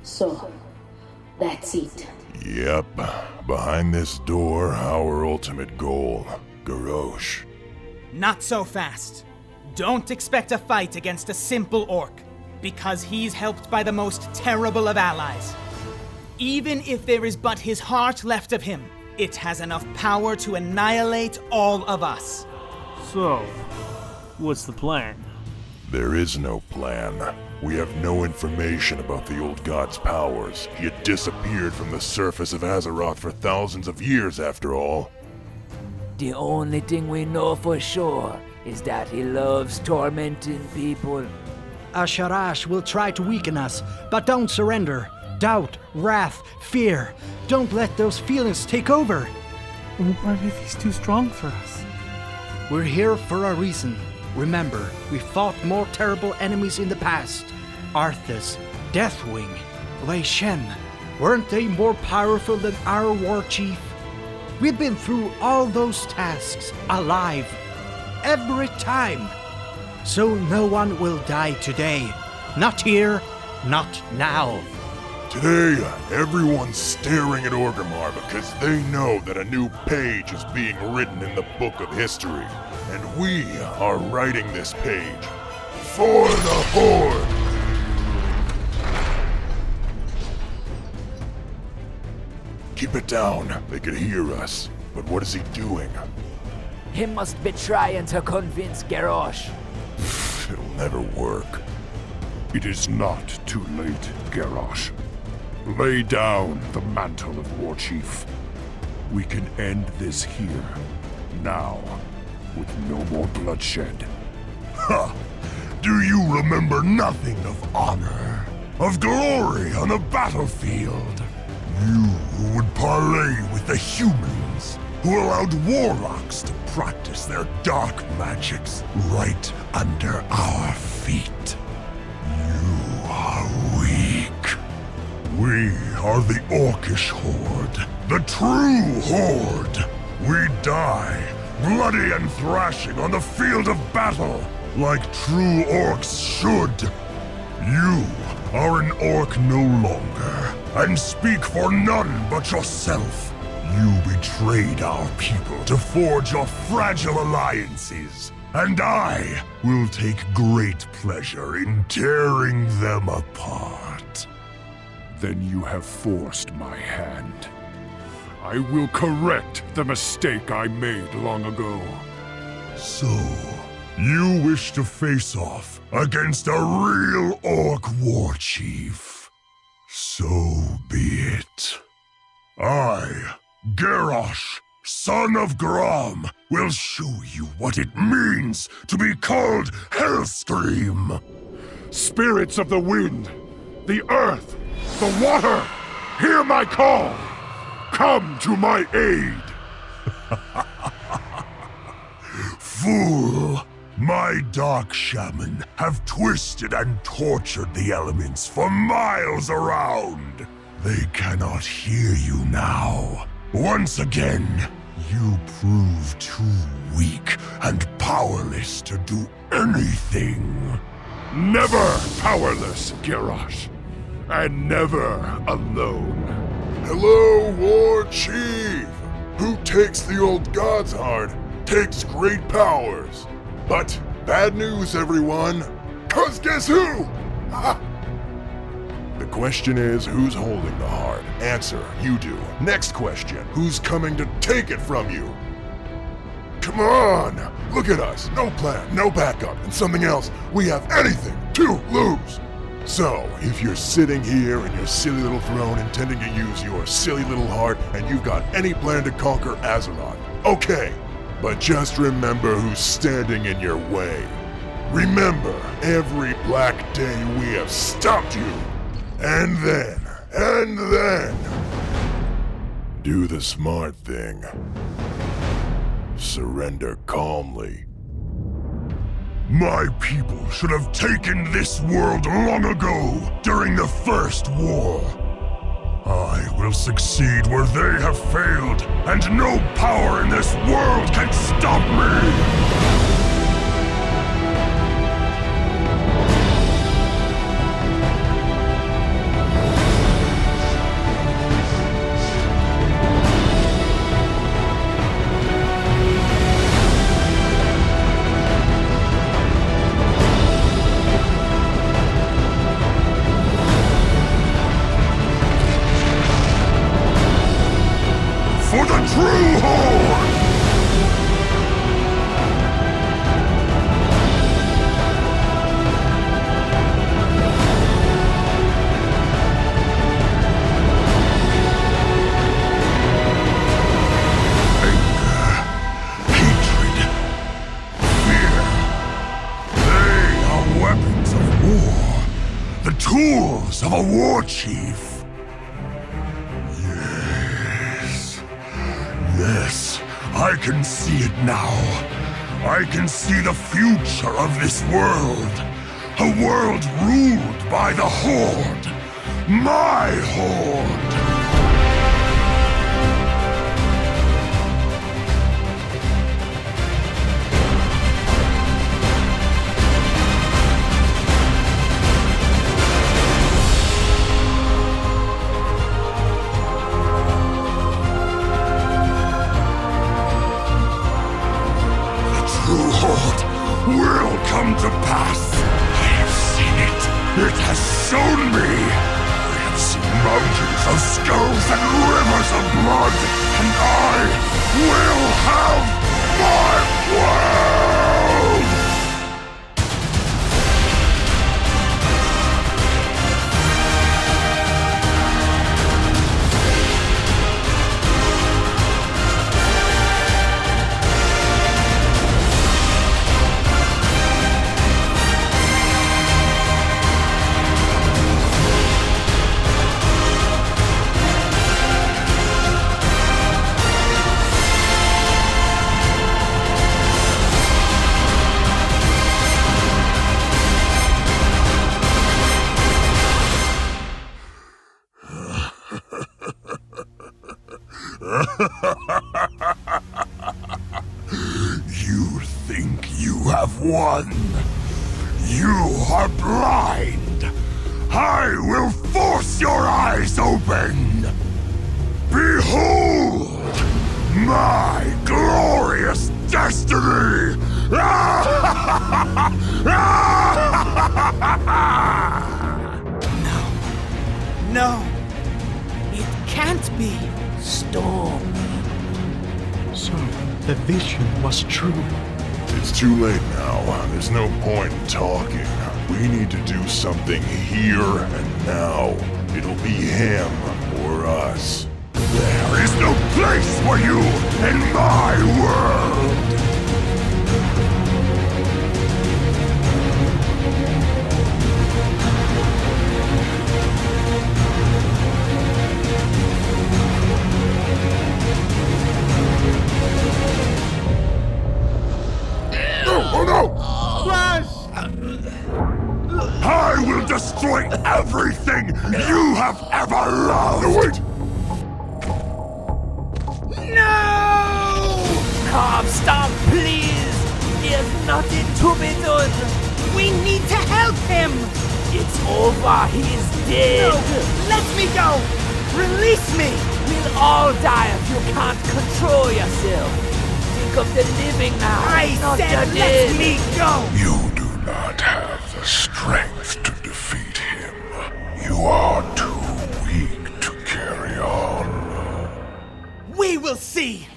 So, that's it. Yep. Behind this door, our ultimate goal. Garrosh. Not so fast. Don't expect a fight against a simple orc, because he's helped by the most terrible of allies. Even if there is but his heart left of him, it has enough power to annihilate all of us. So, what's the plan? There is no plan. We have no information about the old god's powers. He had disappeared from the surface of Azeroth for thousands of years, after all. The only thing we know for sure is that he loves tormenting people. Asharash will try to weaken us, but don't surrender. Doubt, wrath, fear. Don't let those feelings take over. What if he's too strong for us? We're here for a reason. Remember, we fought more terrible enemies in the past. Arthas, Deathwing, Wei Shen. Weren't they more powerful than our war chief? We've been through all those tasks, alive. Every time. So no one will die today. Not here, not now. Today, everyone's staring at Orgrimmar because they know that a new page is being written in the book of history. And we are writing this page for the Horde! Keep it down. They could hear us. But what is he doing? He must be trying to convince Garrosh. It'll never work. It is not too late, Garrosh. Lay down the mantle of War Chief. We can end this here, now, with no more bloodshed. Ha! Do you remember nothing of honor, of glory on a battlefield? You who would parley with the humans, who allowed warlocks to practice their dark magics right under our feet. You are weak. We are the Orcish Horde, the True Horde. We die, bloody and thrashing on the field of battle, like true orcs should. You are an orc no longer, and speak for none but yourself. You betrayed our people to forge your fragile alliances, and I will take great pleasure in tearing them apart. Then you have forced my hand. I will correct the mistake I made long ago. So, you wish to face off against a real orc war chief? So be it. I, Garrosh, son of Grom, will show you what it means to be called Hellscream. Spirits of the wind, the earth, the water, hear my call! Come to my aid! Fool! My dark shaman have twisted and tortured the elements for miles around. They cannot hear you now. Once again, you prove too weak and powerless to do anything. Never powerless, Garrosh. And never alone. Hello, War Chief! Who takes the old god's heart takes great powers. But bad news, everyone, 'cause guess who? Ha! The question is, who's holding the heart? Answer, you do. Next question, who's coming to take it from you? Come on! Look at us. No plan, no backup, and something else. We have anything to lose. So, if you're sitting here in your silly little throne intending to use your silly little heart and you've got any plan to conquer Azeroth, okay. But just remember who's standing in your way. Remember, every black day we have stopped you. And then, do the smart thing. Surrender calmly. My people should have taken this world long ago, during the First War. I will succeed where they have failed, and no power in this world can stop me! For the True Horde! Anger, hatred, fear. They are weapons of war. The tools of a war chief. Yes, I can see it now. I can see the future of this world. A world ruled by the Horde. My Horde! True Horde will come to pass. I have seen it. It has shown me. I have seen mountains of skulls and rivers of blood, and I will have my world! You think you have won? You are blind! I will force your eyes open! Behold my glorious destiny! No, it can't be. Storm. So, the vision was true. It's too late now. There's no point in talking. We need to do something here and now. It'll be him or us. There is no place for you in my world! Oh no! I will destroy everything you have ever loved! No, wait! No! Carve, stop, please! There's nothing to be done! We need to help him! It's over, he's dead! No! Let me go! Release me! We'll all die if you can't control yourself! Think of the living now, not the let dead! me go! You do not have the strength to defeat him. You are too weak to carry on. We will see!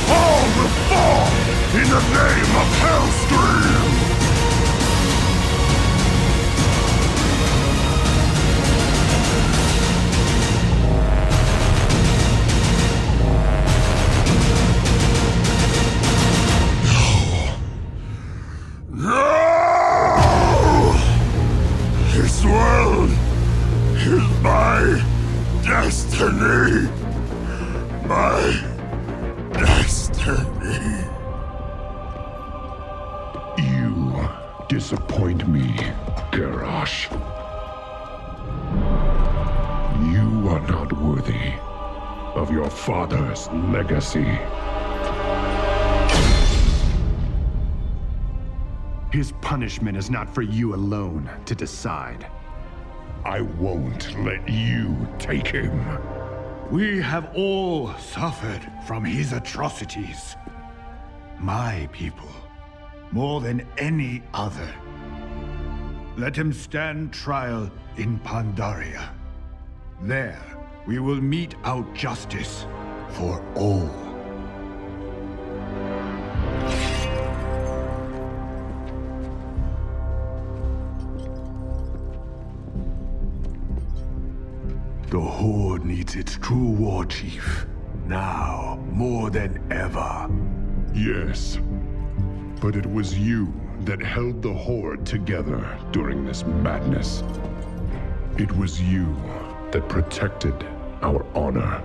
All will fall in the name of Hellscream! No! This world is my destiny! My destiny! You disappoint me, Garrosh. You are not worthy of your father's legacy. His punishment is not for you alone to decide. I won't let you take him. We have all suffered from his atrocities. My people, more than any other. Let him stand trial in Pandaria. There, we will mete out justice for all. The Horde needs its true war chief, now more than ever. Yes, but it was you that held the Horde together during this madness. It was you that protected our honor.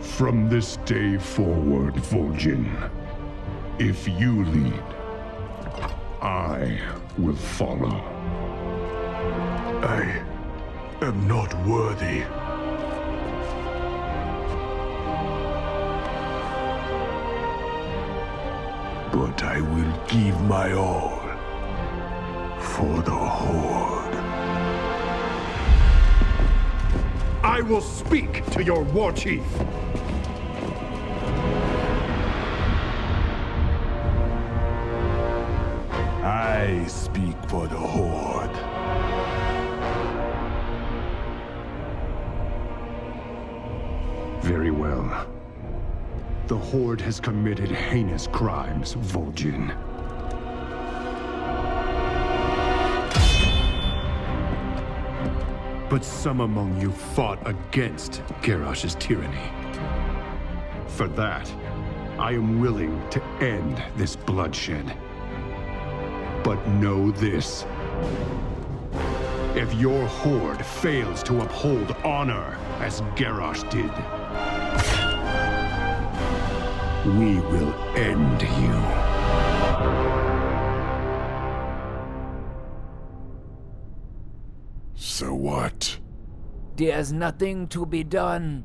From this day forward, Vol'jin, if you lead, I will follow. I am not worthy. But I will give my all for the Horde. I will speak to your war chief. I speak for the Horde. Very well. The Horde has committed heinous crimes, Vol'jin. But some among you fought against Garrosh's tyranny. For that, I am willing to end this bloodshed. But know this. If your Horde fails to uphold honor as Garrosh did, we will end you. So what? There's nothing to be done.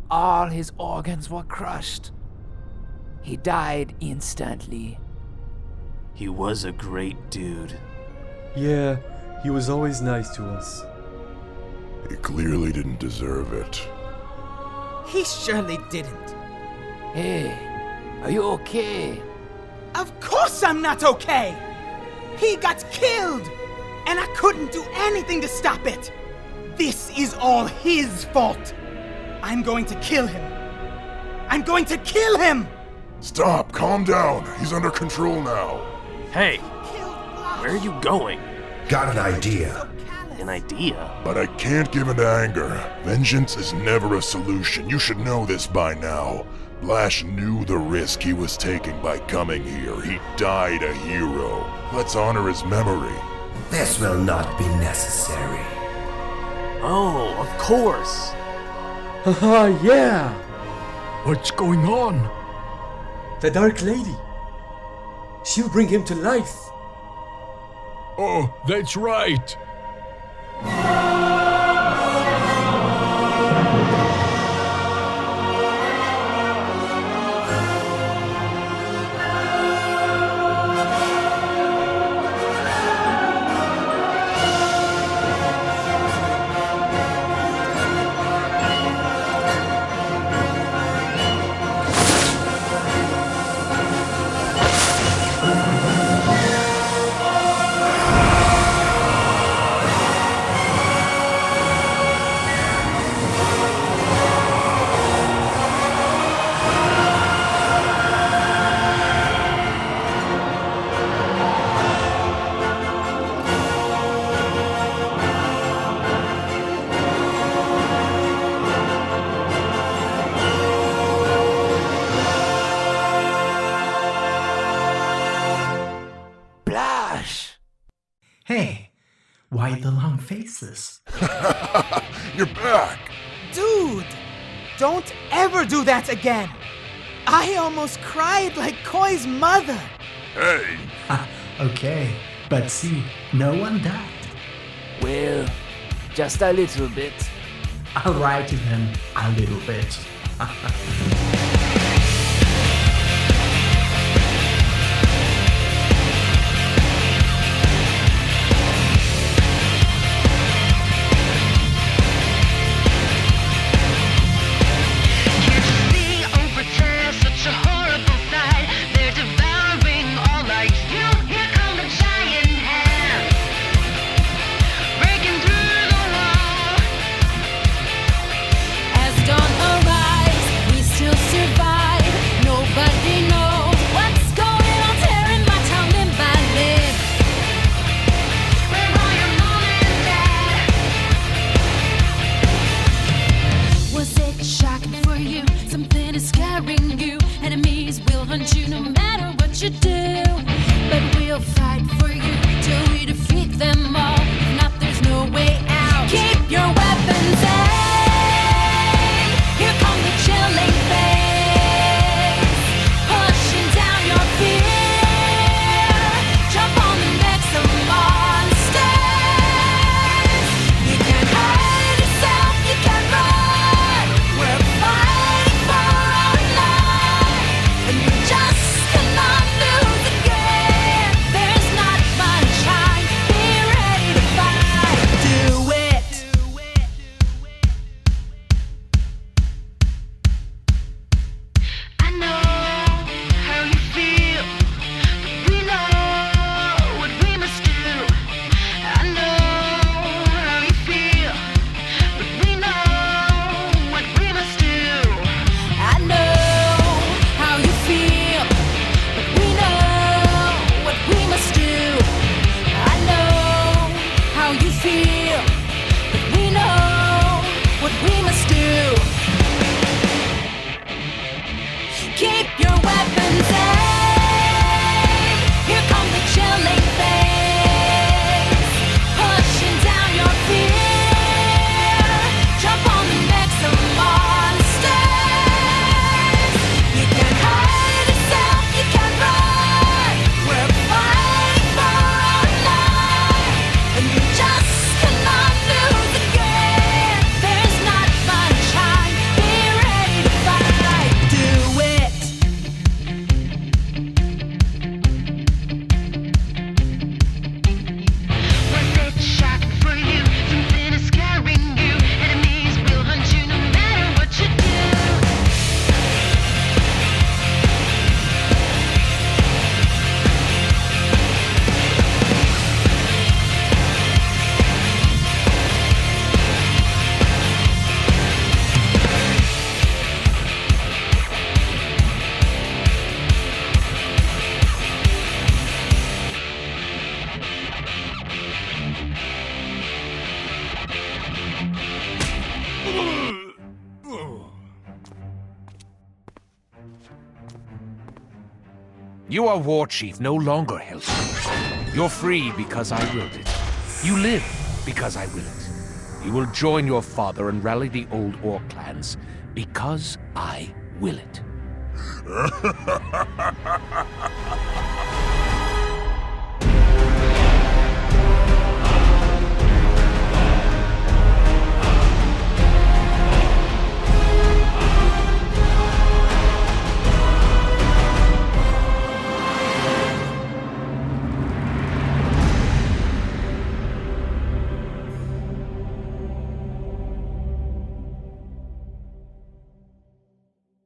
all his organs were crushed. He died instantly. He was a great dude. Yeah, he was always nice to us. He clearly didn't deserve it. He surely didn't. Hey, are you okay? Of course I'm not okay! He got killed! And I couldn't do anything to stop it! This is all his fault! I'm going to kill him! I'm going to kill him! Stop, calm down. He's under control now. Hey, where are you going? Got an idea. An idea? But I can't give in to anger. Vengeance is never a solution. You should know this by now. Blash knew the risk he was taking by coming here. He died a hero. Let's honor his memory. This will not be necessary. Oh, of course. Haha, yeah! What's going on? The Dark Lady. She'll bring him to life. Oh, that's right. Hey, why the long faces? You're back! Dude! Don't ever do that again! I almost cried like Koi's mother! Hey! Okay, but see, no one died. Well, just a little bit. Alright then, a little bit. As dawn arrives, we still survive. You are war chief no longer, Hellscream. You're free because I willed it. You live because I will it. You will join your father and rally the old orc clans because I will it.